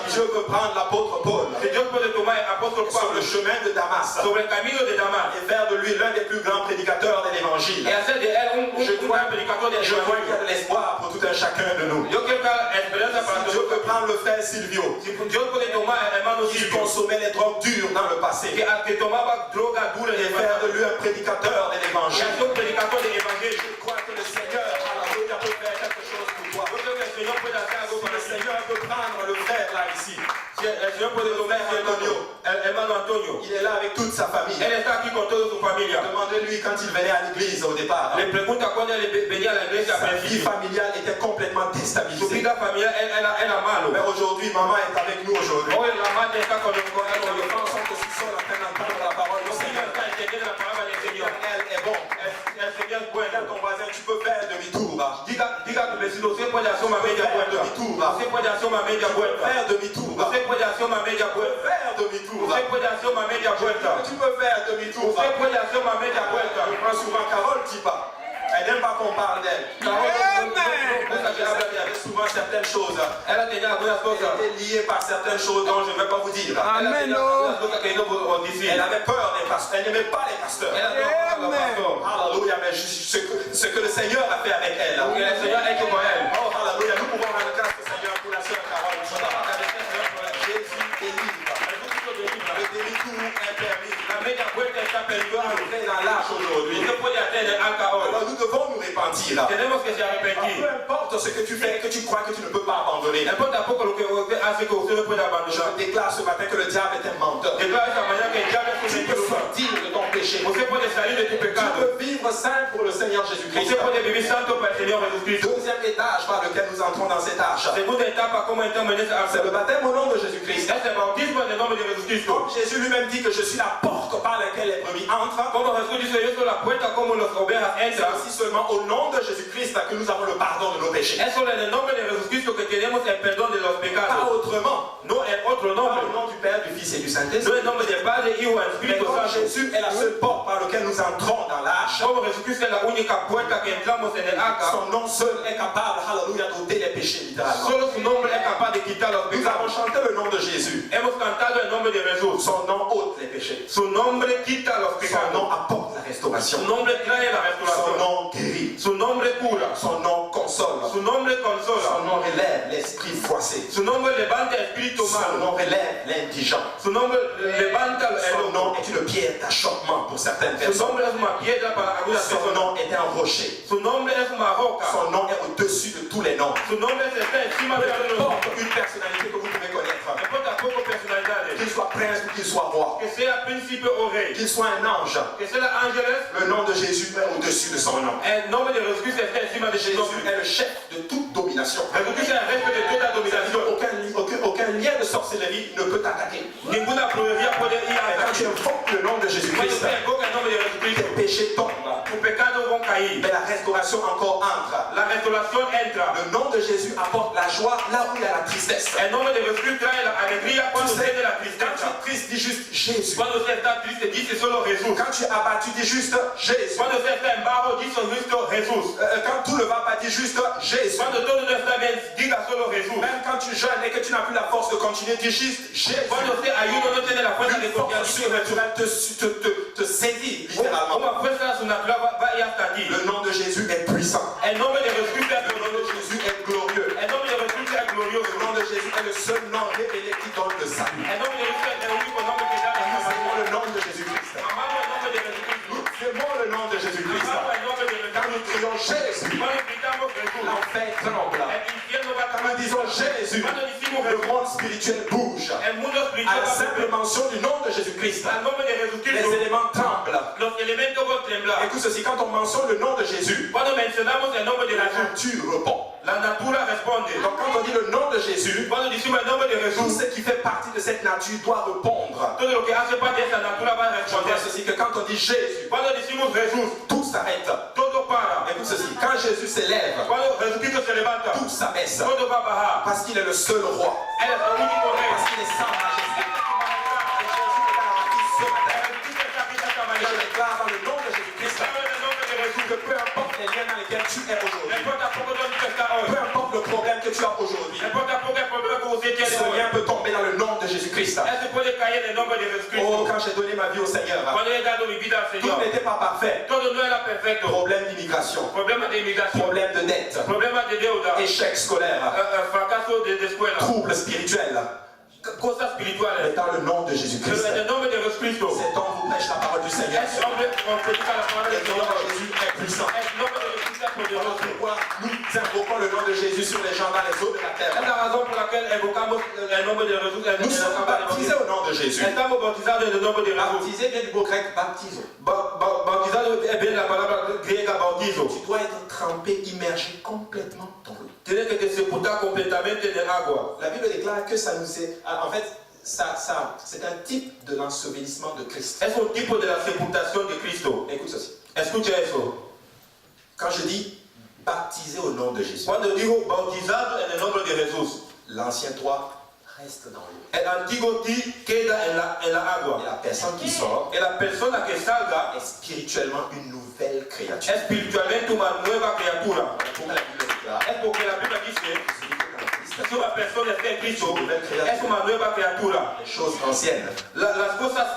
Si Dieu peut prendre l'apôtre Paul sur le chemin de Damas et faire de lui l'un des plus grands prédicateurs de l'évangile, je crois qu'il y a de l'espoir pour tout un chacun de nous. Si Dieu peut prendre le frère Silvio, qui consommait les drogues dures dans le passé, et faire de lui un prédicateur de l'évangile, je crois que le Seigneur peut faire quelque chose pour toi. Le Seigneur peut prendre le frère là ici. Il est là avec toute sa famille. Demandez-lui quand il venait à l'église au départ. Sa vie familiale était complètement déstabilisée. Mais aujourd'hui, maman est avec nous aujourd'hui. Les enfants sont aussi seuls en train d'entendre la parole du Seigneur. Elle est bon. Regarde ton voisin, tu peux faire demi-tour. Faire demi-tour. Tu peux faire demi-tour. Je prends souvent Carole Tipa. Elle n'aime pas qu'on parle d'elle. Elle avait souvent certaines choses. Elle était liée par certaines choses dont je ne vais pas vous dire. Amen. Elle avait peur des pasteurs. Elle n'aimait pas les pasteurs. Alléluia. Mais ce que le Seigneur a fait avec elle. Oh, alléluia. Nous pouvons rendre grâce au Seigneur pour la sœur Carole. Jésus est libre. Le demi-tour est permis. Dans l'âge aujourd'hui. Alors nous devons nous repentir. Peu importe ce que tu fais, que tu crois que tu ne peux pas abandonner. Je déclare ce matin que le diable est un menteur. Tu peux sortir de ton péché. Tu peux vivre saint pour le Seigneur Jésus-Christ. Deuxième étage par lequel nous entrons dans cet arche, c'est le baptême au nom de Jésus-Christ. Comme Jésus lui-même dit que je suis la porte par laquelle les brebis entrent, c'est aussi seulement au nom de Jésus-Christ que nous avons le pardon de nos péchés. Pas autrement. Pas au nom du Père, du Fils et du Saint-Esprit. Mais comme Jésus est la seule porte par laquelle nous entrons dans l'arche, son nom seul est capable, alléluia, d'ôter les péchés littéralement. Nous avons chanté le nom de Jésus. Son nom ôte les péchés. Son nom apporte la restauration. Son nom guérit. Son nom console. Son nom relève l'esprit froissé. Son nom relève l'indigent. Son nom est une pierre d'achoppement pour certaines personnes. Son nom est un rocher. Son nom est au-dessus de tous les noms. Peu importe une personnalité que vous pouvez connaître, qu'il soit prince ou qu'il soit roi, qu'il soit un ange, le nom de Jésus est au-dessus de son nom. Jésus est le chef de toute domination. Aucun lien de sorcellerie ne peut t'attaquer. Quand tu invoques le nom de Jésus-Christ, tes péchés tombent. Mais la restauration encore entre. la restauración entra. Le nom de Jésus apporte la joie là où il y a la tristesse. El nombre de Jesús trae la alegría cuando Tu sais, tiene la quand tu tristeza. es triste, dis juste Jésus. Cuando usted está triste, dice solo Jesús. Quand tu es abattu, dis juste Jésus. Cuando usted está en bajo, dice solo Jesús. Quand tout ne va pas, dis juste Jésus. Cuando todo no está bien, diga solo Jesús. Même quand tu jeûnes et que tu n'as plus la force de continuer, dis juste Jésus. Cuando usted ayuda, no tiene la fuerza de Une force continuar, dice Jesús. surnaturelle te saisit littéralement. Una fuerza sobrenatural va a ir hasta ti. Le nom de Jésus est puissant. El nombre de Jesús es Le nom de glorioso. Jésus est glorieux. El nombre de Jesús es glorioso. Le nom de Jésus est le seul nom révélé qui donne le salut. El nombre de Jesús es el único nombre que da la salvación. Aimons le nom de Jésus-Christ. Amamos el nombre de Jesucristo. Aimons le nom de Jésus-Christ. Amamos el nombre de Quand nous Jesucristo. crions Jésus, Cuando gritamos Jesús, l'enfer tremble. el infierno va a Quand nous disons Jésus, Cuando decimos le Jesús, monde spirituel bouge. el mundo À espiritual la va a simple mention du nom de Jésus-Christ, al nombre de les Jesucristo. éléments tremblent. Los elementos van a temblar. Écoute ceci, quand on mentionne le nom de Jésus, Cuando mencionamos el nombre de la Jesús, nature répond. la natura responde. Donc quand on dit le nom de Jésus, Cuando decimos el nombre de tout Jesús, ce qui fait partie de cette nature doit répondre. todo lo que hace parte de esa natura va a Je vois responder. ceci, que quand on dit Jésus, Cuando decimos Jesús, tout s'arrête. todo para. Écoute ceci, quand Jésus s'élève, Cuando Jesucristo se levanta, tout s'abaisse. todo va a bajar. Parce qu'il est le seul roi. Él es el único rey. Parce qu'il est sans majesté. Et Jésus est à la bâtisse ce matin. Jesucristo está aquí esta Je mañana. déclare dans le nom de Jésus-Christ Sabe el nombre de Jesús. que peu importe les liens dans lesquels tu es No aujourd'hui, importa poco donde tú estás hoy. peu importe le problème que tu as aujourd'hui, No importa poco el problema que usted tiene ce hoy. lien peut tomber dans le nom de Jésus-Christ. Él se puede caer en el nombre de Oh, Jesucristo. quand j'ai donné ma vie au Seigneur, Cuando he dado mi vida al tout Señor, n'était pas parfait. todo no era perfecto. Problème d'immigration, Problema de inmigración, problème de dette, problema de deuda, échec scolaire, fracaso de escuela, troubles spirituels. cosas Mais espirituales. dans le nom de Pero Jésus-Christ, en el nombre de Jesucristo, cet homme vous prêche la parole du Seigneur. ese hombre predica la palabra Le del nom Señor. de Jésus est puissant. El nombre de Jesús es Voilà poderoso. pourquoi nous invoquons le nom de Jésus sur les gens dans les eaux de la Es terre. la razón por la que evocamos el nombre de Jesús en Nous el sommes baptisés au nom de Jésus. Estamos bautizados en el nombre de Jesús. Baptisé vient du mot grec baptizo. Bautizado viene la palabra griega bautizo. Tu dois être trempé, immergé complètement dans l'eau. Tiene que sepultar completamente en el agua. La Bible déclare que ça nous est... En fait, c'est un type de l'ensevelissement de Christ. Es un tipo de la sepultación de Cristo. Écoute ceci. Escucha eso. Quand je dis baptisé au nom de Jésus, Cuando digo bautizado en el nombre de Jesús, l'ancien toi reste dans l'eau. el antiguo ti queda en la Et agua. la personne qui sort Y la persona que salga est spirituellement une nouvelle créature. espiritualmente una nueva criatura. Pour la Bible déclare, Es porque la Biblia dice celui qui est en Christ, que una persona está en Cristo es una nueva criatura. les choses anciennes Las cosas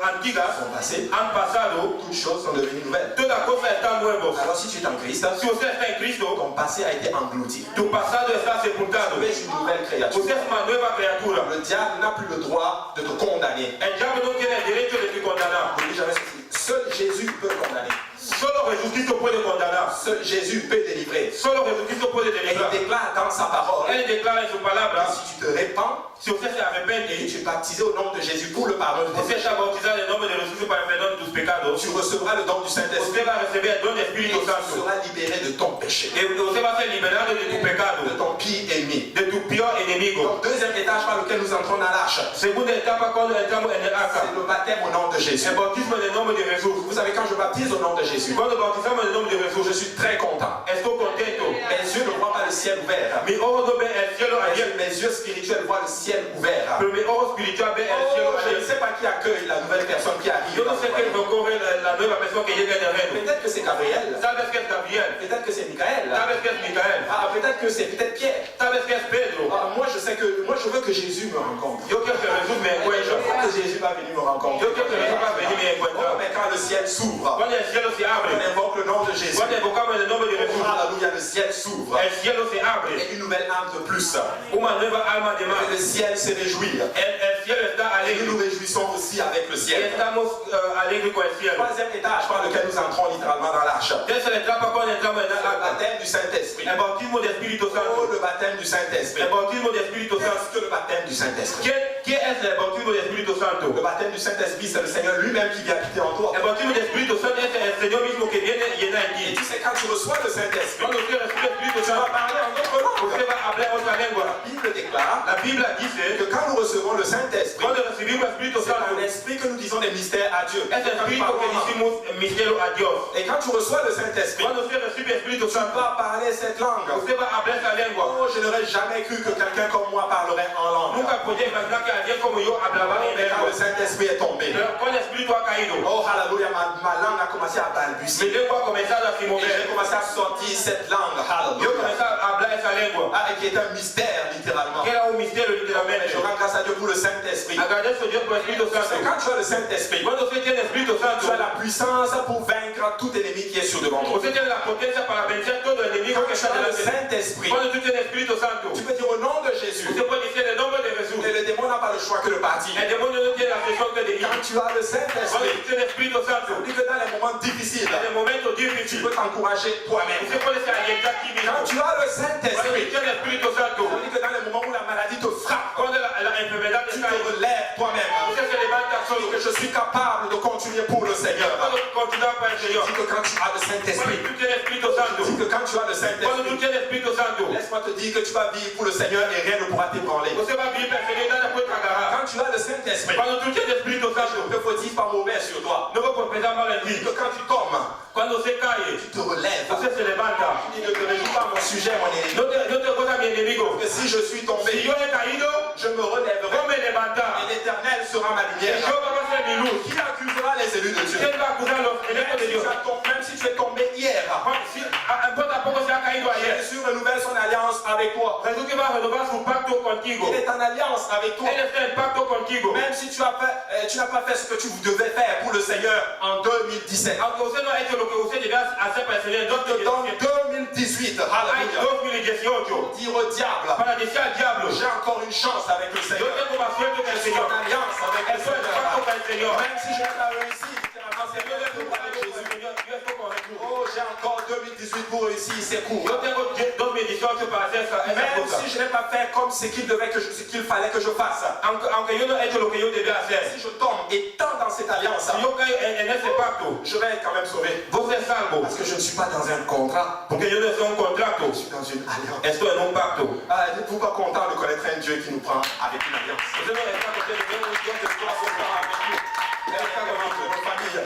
antiguas sont passées, han pasado, toutes choses sont devenues nouvelles. todas las cosas están nuevas. Alors si tu es en Christ, Si usted está en Cristo, ton passé a été englouti. tu pasado está sepultado. Tu es une nouvelle créature. Usted es una nueva criatura. Le diable n'a plus le droit de te condamner. El diablo no tiene el derecho de te condenar. Ne dis jamais ceci. Seul Jésus peut condamner. Solo Jesucristo puede condenar. Seul Jésus peut délivrer. Solo Jesucristo puede Et il deliberar. déclare dans sa parole, Él declara en su palabra, si tu te répands si usted se et arrepiente, tu es baptisé au nom de Jésus pour le pardon de tes usted péchés, está bautizado en el nombre de Jesús para el perdón de tus pecados, tu recevras le don du Saint-Esprit usted va a recibir el don del et Espíritu tu Santo. seras libéré de ton péché, Y usted va a ser liberado de tu pecado, de ton pire ennemi. de tu peor enemigo. Donc, deuxième étage par lequel nous entrons dans l'arche, Segunda etapa cuando entramos en el c'est arca, le baptême au nom de Jésus. el bautismo en el nombre de Jesús. Vous savez, quand je baptise au nom de Jésus, Cuando bautizamos en el nombre de Jesús, je suis très content. estoy contento. Mes yeux ne voient pas le ciel ouvert. Mis ojos no ven el cielo abierto, Mes yeux spirituels voient le ciel ouvert. pero mis ojos espirituales ven el cielo Oh, je ne abierto. sais pas qui accueille la nouvelle personne qui arrive. Yo no sé qué recorre la nueva persona que llega en el reino. Peut-être que c'est Gabriel. Tal vez que es Gabriel, Peut-être que c'est Michael. tal vez que es Micael, Ah, peut-être que c'est peut-être Pierre. tal vez que es Pedro. Ah, moi, je veux que Jésus me rencontre. Yo quiero que Jesús me Je encuentre. veux que Jésus va venir me rencontrer. Yo quiero que Jesús va a venir y me Oh, encuentre. mais quand le ciel s'ouvre, Cuando el cielo se on abre, invoque le nom de Jésus. cuando invocamos el nombre de Jesús, Alléluia, le ciel s'ouvre. el cielo se abre. Et une nouvelle âme de plus. Una nueva alma de Et más. le ciel se réjouit. El cielo está Et nous nous alegre. réjouissons aussi avec le Y ciel. estamos alegres con el cielo. Troisième étage par lequel nous entrons littéralement dans l'arche. Tercera etapa cuando entramos en Le el arca, baptême du Saint-Esprit. el bautismo del Espíritu Oh, Santo. le baptême du Saint-Esprit. El bautismo del Espíritu Santo. Qu'est-ce que le baptême du Saint-Esprit? ¿Qué es el bautismo del Espíritu Santo? Le baptême du Saint-Esprit, c'est le Seigneur lui-même qui vient habiter en toi. El bautismo del Espíritu Santo es el Señor mismo que viene y llena en Et ti. tu sais, quand tu reçois le Saint-Esprit, Cuando usted recibe el Espíritu tu vas Santo, parler en d'autres langues. usted va a hablar otra lengua. La Bible déclare La Biblia dice que quand nous recevons le Saint-Esprit, cuando recibimos el Espíritu c'est Santo, un esprit que nous disons des mystères à Dieu. Es espíritu que decimos misterio a Dios. Et quand tu reçois le Saint-Esprit, Cuando usted recibe Espíritu tu Santo, vas parler cette langue. usted va a hablar esa lengua. Oh, je n'aurais jamais cru que quelqu'un comme moi parlerait en langue. Nunca podía imaginar que alguien como yo hablaba en Mais quand lengua. le Saint-Esprit est tombé, Pero cuando el Espíritu ha caído, oh, hallelujah, ma langue a commencé à mi balbutier. lengua ha comenzado a se Et mover. j'ai commencé à sortir cette langue, Yo hallelujah, comencé a hablar esa lengua, ah, qui est un mystère littéralement. que era un misterio Mais literalmente. je rends grâce à Dieu pour le Saint-Esprit. Agradezco a Dios por el Espíritu Parce que Santo. quand tu as le Saint-Esprit, Cuando usted tiene el Espíritu Santo, tu as la puissance pour vaincre tout ennemi qui est sur devant toi. usted tiene la potencia para vencer todo el enemigo Quand que tu está as le delante de Saint-Esprit, Cuando tú tienes el Espíritu Santo, tu peux dire au nom de Jésus. usted puede decir el nombre de Jesús. Et le démon n'a pas le choix que de partir. El demonio no tiene la presión que de ir. Quand tu as le Cuando Saint-Esprit, tú tienes el Espíritu Santo, on dit que dans les moments difficiles, en el momento tu difícil, peux t'encourager toi-même. usted puede ser alientar a ti mismo. Quand tu as le Cuando Saint-Esprit, tú tienes el Espíritu Santo, on dit que dans les moments où la maladie te frappe, cuando la enfermedad tu está te ahí, relèves toi-même. usted se levanta Et solo. que je suis capable de continuer pour le Seigneur. Cuando continúa para el Señor. Dis que quand tu as le Cuando Saint-Esprit, tú tienes el Espíritu Santo, dis que quand tu as le cuando Saint-Esprit, tú tienes el Espíritu Santo, laisse-moi te dire que tu vas vivre pour le Seigneur et rien ne pourra t'ébranler. usted va a vivir para el Señor y nada puede agarrar. Quand tu as le Saint-Esprit, Cuando tú tienes el Espíritu Santo, ne faut-il pas mauvais sur toi. no va a empezar mal en Dis ti. que quand tu tombes, Cuando se cae, tu te relèves. usted se levanta. Il ne te réjouis pas mon sujet, mon ennemi. No te goza mi enemigo. Que si je suis Si tombé, yo he caído, je me relèverai. yo me levantar. Et l'Éternel sera ma Y lumière. Jehová va a ser mi luz. Qui accusera les élus de Dieu? ¿Quién va a acusar los electos de Dios? Même si tu es tombé hier, Pues tampoco se ha caído ayer. Jésus renouvelle son alliance avec toi. Jesús que va a renovar su pacto contigo. Il est en alliance avec toi. Él está en pacto contigo. Même si tu n'as pas fait ce que tu devais faire pour le Seigneur en 2017. Aunque usted no ha hecho lo que usted debía hacer para el Señor en Dans 2017. 2018, Hay hallelujah, 2018. dire au diable, Para decir al diablo, j'ai encore une chance avec le yo Seigneur. tengo más suerte que el Je suis en Señor. alliance avec le Estoy en pacto Seigneur. con el Señor. Même si je n'ai pas réussi, littéralement, c'est Yo bien tengo de avec Jésus. yo estoy con Jesús. Oh, j'ai encore 2018 pour réussir ces cours. Yo tengo 2018 para hacer esa Même cosa. si je n'ai pas fait comme ce qu'il fallait que je fasse. Aunque yo no he hecho lo que yo debía hacer. Si je tombe étant dans cette alliance, Si yo caigo en ese pacto, je vais être quand même sauvé. vos ser salvo. Parce que je ne suis pas dans un contrat, Porque yo no estoy en un contrato. je suis dans une alliance. Estoy en un pacto. Ah, êtes-vous pas content de connaître un Dieu qui nous prend avec une alliance? Usted no está contento de ver un Dios que está con Votre famille.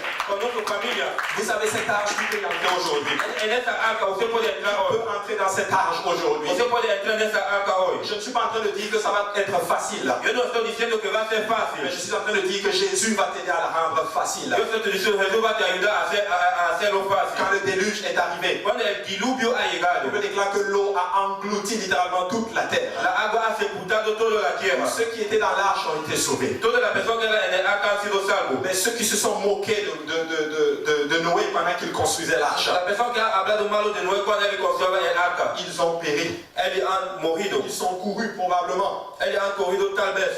nuestra familia. Vous avez cet âge, vous pouvez entrer aujourd'hui. En esa arca usted puede entrar Vous hoy. pouvez entrer dans cet âge aujourd'hui. Usted puede entrar en esa arca hoy. Je ne suis pas en train de dire que ça va être facile. Yo no estoy diciendo que va a ser Mais fácil. je suis en train de dire que Jésus va t'aider à la rendre facile. Yo estoy diciendo que Jesús va a te ayudar a hacerlo fácil. Quand le déluge est arrivé, Cuando el diluvio ha llegado, je déclare que l'eau a englouti littéralement toute la terre. la agua ha sepultado toda la tierra. Ceux qui étaient dans l'arche ont été sauvés. Todas las personas que eran en el arca han sido salvos. Mais ceux qui se sont moqués de Noé pendant qu'il construisait l'arche, Las personas que han hablado malo de Noé cuando él construyó el arca, ils ont péri. ellos han morido. Ils sont courus probablement. Ellos han corrido tal vez.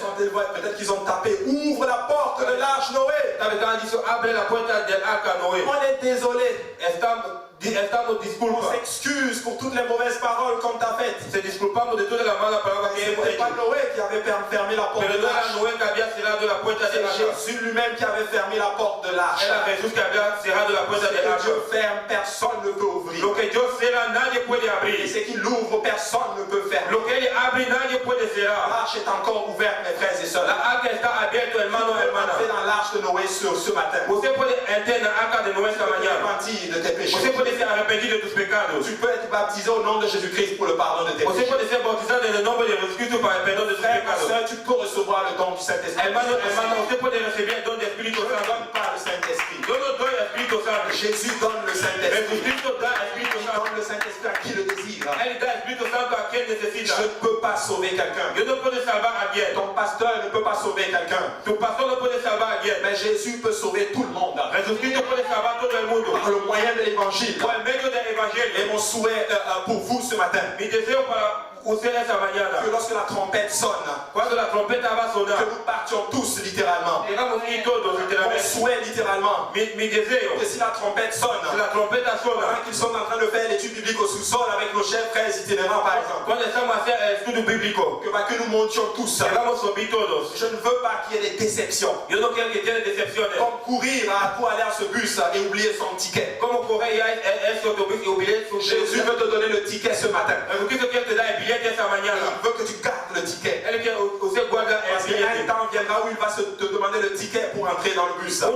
Peut-être qu'ils ont tapé. Ouvre la porte de l'arche, Noé. Tal vez han dicho, abre la puerta del arca, Noé. On est désolé. Estamos On disculpas. s'excuse pour toutes les mauvaises paroles qu'on t'a faites. Se disculpamos de todas las malas palabras que hemos C'était hecho. pas Noé qui avait fermé la porte Pero de no era l'arche. Noé que había cerrado la puerta C'est del arca. Jésus lui-même qui avait fermé la porte de l'arche. Era Jesús que había cerrado la puerta Ce del que arca. Dieu ferme, personne ne peut ouvrir. Lo que Dios cierra, nadie puede Et abrir. ce qu'il ouvre, personne ne peut fermer. Lo que Él abre, nadie puede cerrar. L'arche est encore ouverte, mes frères et sœurs. La arca está abierta, hermano, hermana. Entrez dans l'arche de Noé ce matin. Usted puede entrar en la arca de Noé esta mañana. Repentir de tes péchés. Usted puede ser arrepentido de tus pecados. Tu peux être baptisé au nom de Jésus-Christ pour le pardon de tes Usted péchés. puede ser bautizado en el nombre de Jesucristo para el perdón de tus Frère, ma pecados. soeur, tu peux recevoir le don du Saint-Esprit. Hermano, usted puede recibir el don del Espíritu Je ne Santo. donne pas le Saint-Esprit. Yo no doy el Espíritu Santo. Jésus donne le Saint-Esprit. Jesucristo da el Espíritu Il Santo. donne le Saint-Esprit à qui le désire. Él da el Espíritu Santo a quien necesita. Je ne peux pas sauver quelqu'un. Yo no puedo salvar a alguien. Ton pasteur ne peut pas sauver quelqu'un. Tu pastor no puede salvar a alguien. Mais Jésus peut sauver tout le monde. Jesucristo puede salvar a todo el mundo. Par le moyen de l'évangile. Por el medio del Et Evangelio. mon souhait pour vous ce matin, Mi deseo para usted esta mañana, que lorsque la trompette sonne, cuando la trompeta va a que sonar, nous partions tous littéralement. llegamos aquí todos, Mon literalmente. souhait littéralement, Mi deseo, que si la trompette sonne, si la trompeta pendant suena, qu'ils sont en train de faire l'étude biblique au sous-sol avec nos chers frères itinérants par exemple, cuando estamos haciendo el estudio bíblico, que nous montions tous. que vamos a subir todos. Je ne veux pas qu'il y ait des déceptions. Yo no quiero que tiene decepciones. Comme courir pour aller à ce bus et oublier son ticket. Como correr ya ese autobús y olvidar su Jésus veut te donner le ticket ce matin. Jesucristo quiere te dar el billete esta mañana. Il veut que tu gardes le ticket. Él quiere que usted guarda el Parce qu'un billete. temps viendra où il va te demander le ticket pour entrer dans le bus. Et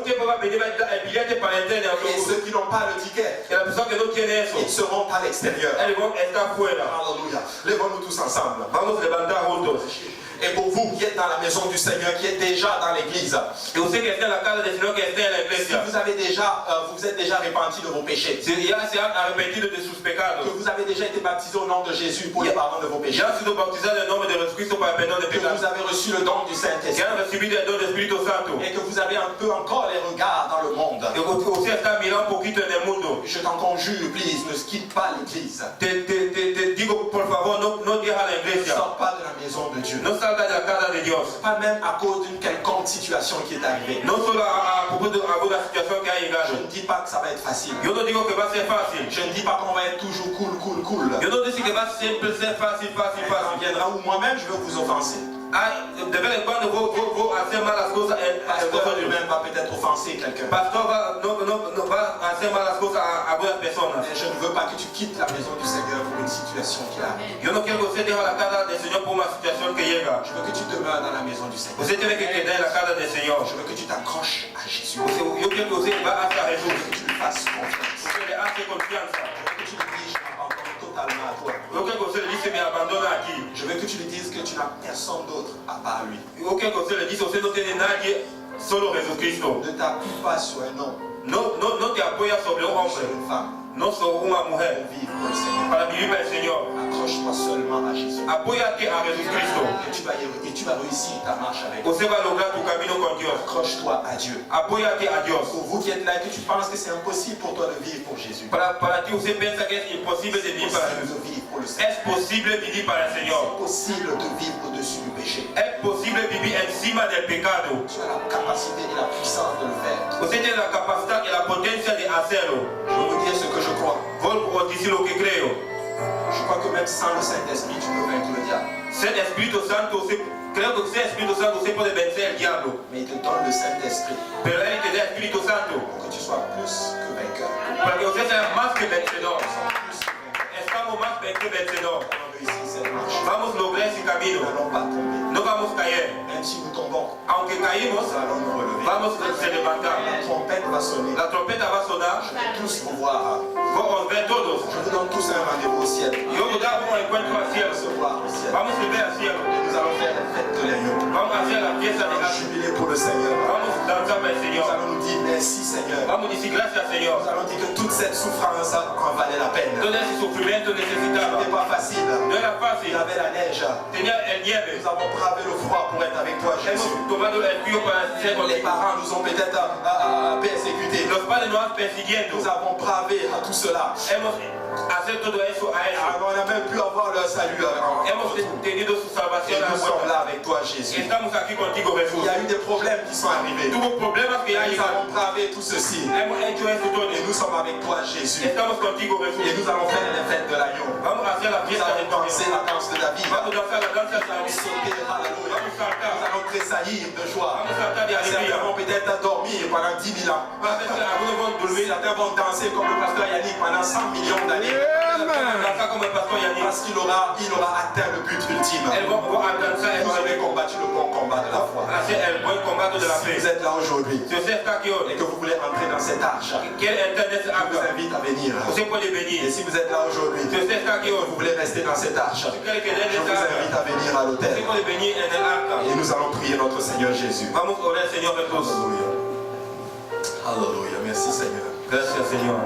ceux qui n'ont pas le ticket, ils seront à l'extérieur. Alléluia. Lèvons-nous tous ensemble. Et pour vous qui êtes dans la maison du Seigneur, qui êtes déjà dans l'église, si vous avez déjà, vous êtes déjà repenti de vos péchés, que vous avez déjà été baptisé au nom de Jésus pour le pardon de vos péchés, que vous avez reçu le don du Saint-Esprit, et que vous avez un peu encore les regards dans le monde, je t'en conjure, please, ne quitte pas l'église. Ne sors pas de la maison de Dieu. Pas même à cause d'une quelconque situation qui est arrivée. Je ne dis pas que ça va être facile. Je ne dis pas qu'on va être toujours cool. Il viendra où moi-même je vais vous offenser. Pasteur lui-même va peut-être offenser quelqu'un. Mais je ne veux pas que tu quittes la maison du Seigneur pour une situation qui arrive. Je veux que tu demeures dans la maison du Seigneur. Je veux que tu t'accroches à Jésus. Je veux que tu lui fasses confiance. Je veux que tu lui dises, je m'abandonne totalement à toi. Je veux que tu lui dises que tu n'as personne d'autre à part lui. Ne t'appuie pas sur un homme. Sur une femme. No solo una mujer para vivir para el Señor. Accroche-toi seulement à Jésus. Apóyate a Jesucristo. Et tu vas réussir ta marche avec Você vai lograr tu camino con Dios. Accroche-toi à Dieu. Apóyate a Dios. Pour vous qui êtes là et que tu penses que c'est impossible pour toi de vivre pour Jésus. Para ti você pensa que es imposible de vivir para Jesús. Es posible vivir para el Señor. C'est possible de vivre au-dessus du péché. Es posible vivir encima del pecado. Tu as la capacité et la puissance de le faire. Você tiene la capacidad y la potencia de hacerlo. Je vais vous dire ce que je crois. Voy a decir lo que creo. Je crois que même sans le Saint-Esprit, tu peux vaincre le diable. Ser Espíritu Santo, creo que ser Espíritu Santo se puede vencer el diablo. Mais il te donne le Saint-Esprit. Pero él te da Espíritu Santo. Pour que tu sois plus que vainqueur. Para que usted sea más que vencedor. Plus que vainqueur. Estamos más que vencedor. On réussit cette marche. Vamos a lograr ese camino. Nous n'allons pas tomber. No vamos a caer. Même si nous tombons, Aunque caímos, nous allons nous relever. vamos a se levantar. La trompette va sonner. La trompeta va a sonar. Je vais tous vous voir. Vamos a ver todos. Je vous donne tous un rendez-vous au ciel. Yo voy a dar un encuentro al cielo. Se voir au ciel. Vamos a ver al cielo. Et nous allons faire la fête de l'agneau. Vamos a hacer la fiesta de Nous la allons jubiler pour le Seigneur. Vamos a danzar para el Nous Señor. allons nous dire merci Seigneur. Vamos a decir gracias, Señor. Nous allons dire que toute cette souffrance en valait la peine. Todo ese sufrimiento necesitaba. C'était pas facile. No era Il y fácil. avait la neige. Tenía el nieve. Nous avons bravé le froid pour être avec toi, Jésus. Hemos tomado el frío para ser Les contigo. parents nous ont peut-être persécutés. Los padres nos han persiguiendo. Nous avons bravé à tout cela. Hemos hacer todo eso a eso. On a même pu avoir leur salut. Hemos tenido su Et salvación a nous sommes vuelta. là avec toi, Jésus. Estamos aquí contigo, Jesús. Il y a eu des problèmes qui sont arrivés. Tuvo problemas que ya Nous llegaron. avons bravé tout ceci. Hemos hecho esto todo. Et nous sommes avec toi, Jésus. Estamos contigo, Et Jesús. nous allons faire les fêtes de l'agneau. Vamos a hacer la Nous fiesta de allons danser la danse de David. Vamos a danzar la danza de Nous allons David. sauter, alléluia. Vamos a saltar. Nous allons tressaillir de joie. Vamos a saltar de Certains alegría. vont peut-être dormir pendant 10 000 ans. Algunos van a dormir. Certains vont danser comme le pasteur Yannick pendant 100 millions d'années. Danzar como el pastor Yannick. Parce qu'il aura atteint le but ultime. Él va a danzar Vous avez combattu le bon combat de la foi. hacer el buen combate de la Si vous fe. êtes là aujourd'hui Si usted está aquí et hoy, que vous voulez entrer dans cette arche, quiere entrar en ese je vous arca, invite à venir. usted puede Et venir. si vous êtes là aujourd'hui, Si usted está aquí hoy, vous voulez rester dans cette arche, si quiere quedar je en vous esa invite arca, à venir à l'autel. usted puede venir en el arca. Et nous allons prier notre Seigneur Jésus. Vamos a orar al Señor Jesús. Alléluia. Alléluia. Merci Seigneur. Gracias, Señor.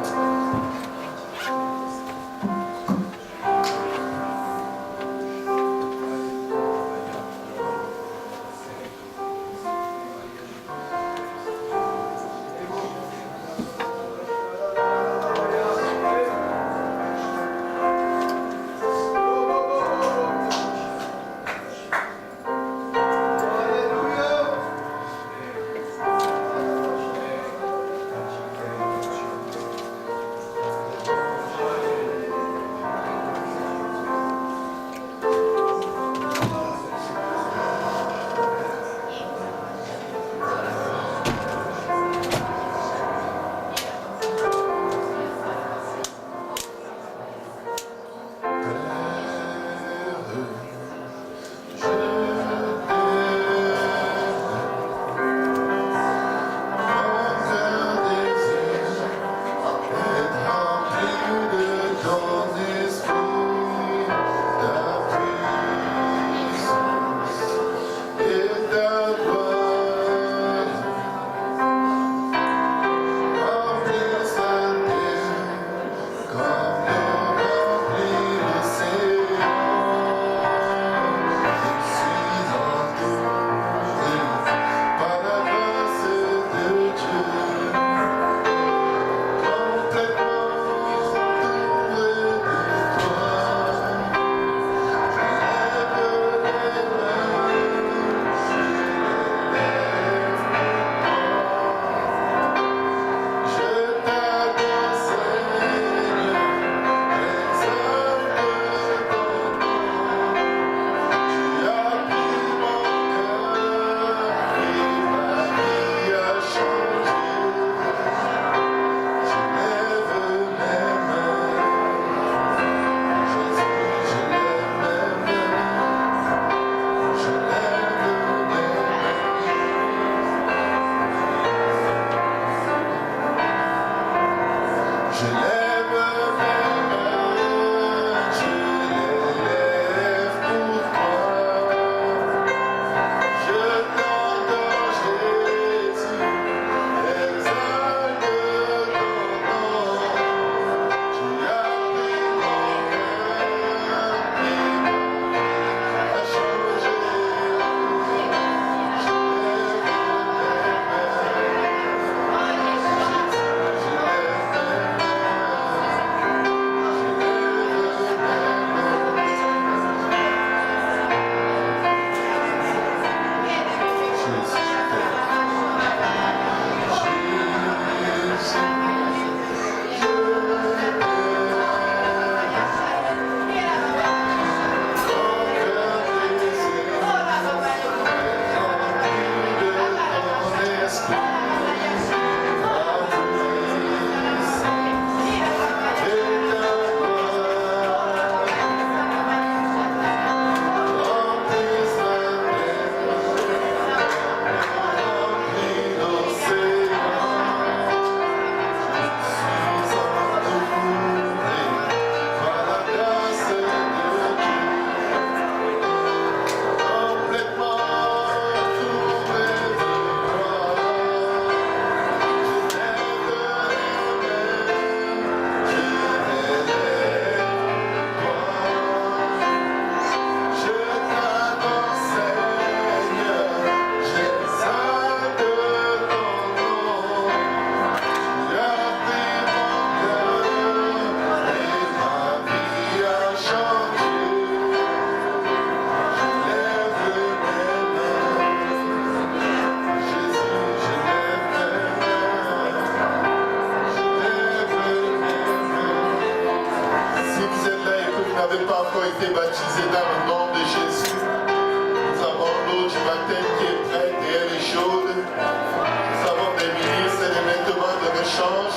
été baptisés dans le nom de Jésus. Nous avons l'eau du baptême qui est prête et elle est chaude. Nous avons des ministres et des vêtements de rechange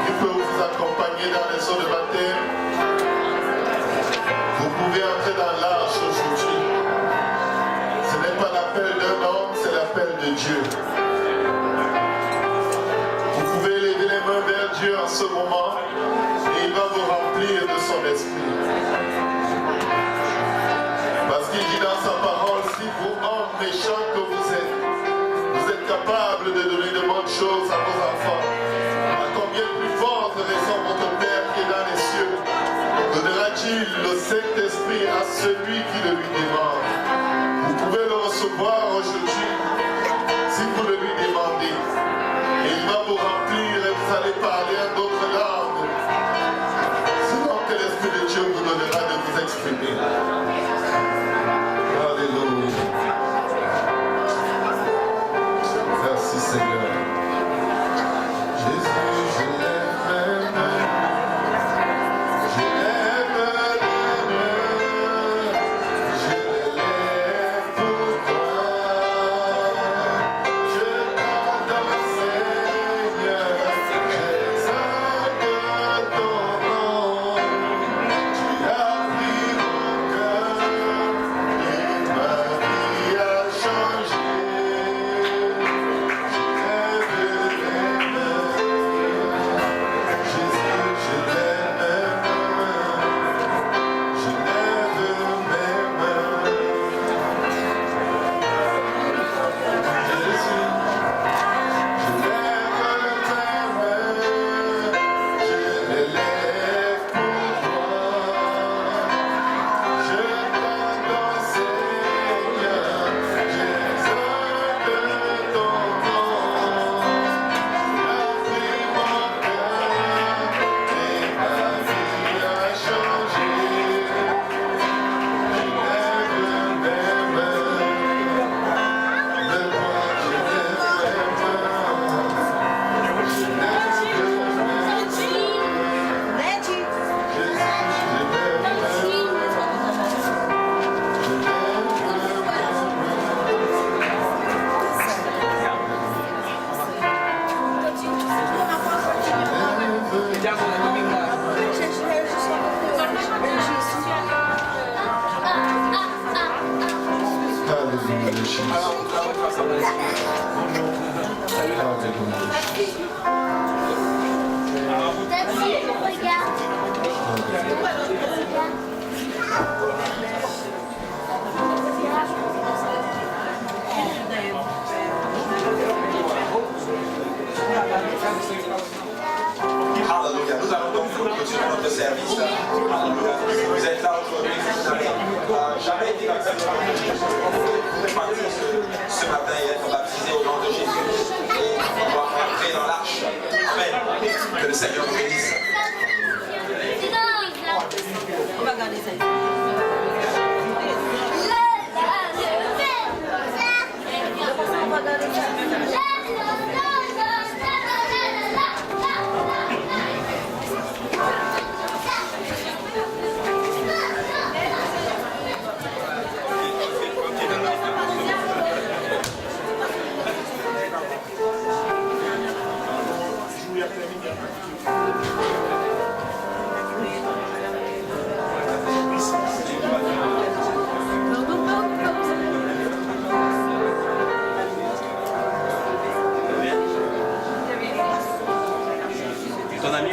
qui peuvent vous accompagner dans les eaux de baptême. Vous pouvez entrer dans l'arche aujourd'hui. Ce n'est pas l'appel d'un homme, c'est l'appel de Dieu. Vous pouvez lever les mains vers Dieu en ce moment et il va vous remplir de son esprit. Parce qu'il dit dans sa parole, si vous, hommes méchants que vous êtes capables de donner de bonnes choses à vos enfants, à combien plus forte raison votre Père qui est dans les cieux donnera-t-il le Saint-Esprit à celui qui le lui demande. Vous pouvez le recevoir aujourd'hui si vous le lui demandez. Et il va vous remplir et vous allez parler en d'autres langues. Selon que l'Esprit de Dieu vous donnera de vous exprimer. Alléluia. Merci Seigneur. Jésus, je l'aime. Je l'aime, je l'élève pour toi. Je t'adore Seigneur, j'exalte ton nom. Tu as pris mon cœur et ma vie a changé. Alléluia. Nous allons donc continuer notre service. Alléluia. Vous êtes là aujourd'hui, vous n'avez jamais été baptisé au nom de Jésus. Vous pouvez partir ce matin et être baptisé au nom de Jésus. Et on va entrer dans l'arche. Amen. Que le Seigneur nous bénisse. On va garder ça. Ton ami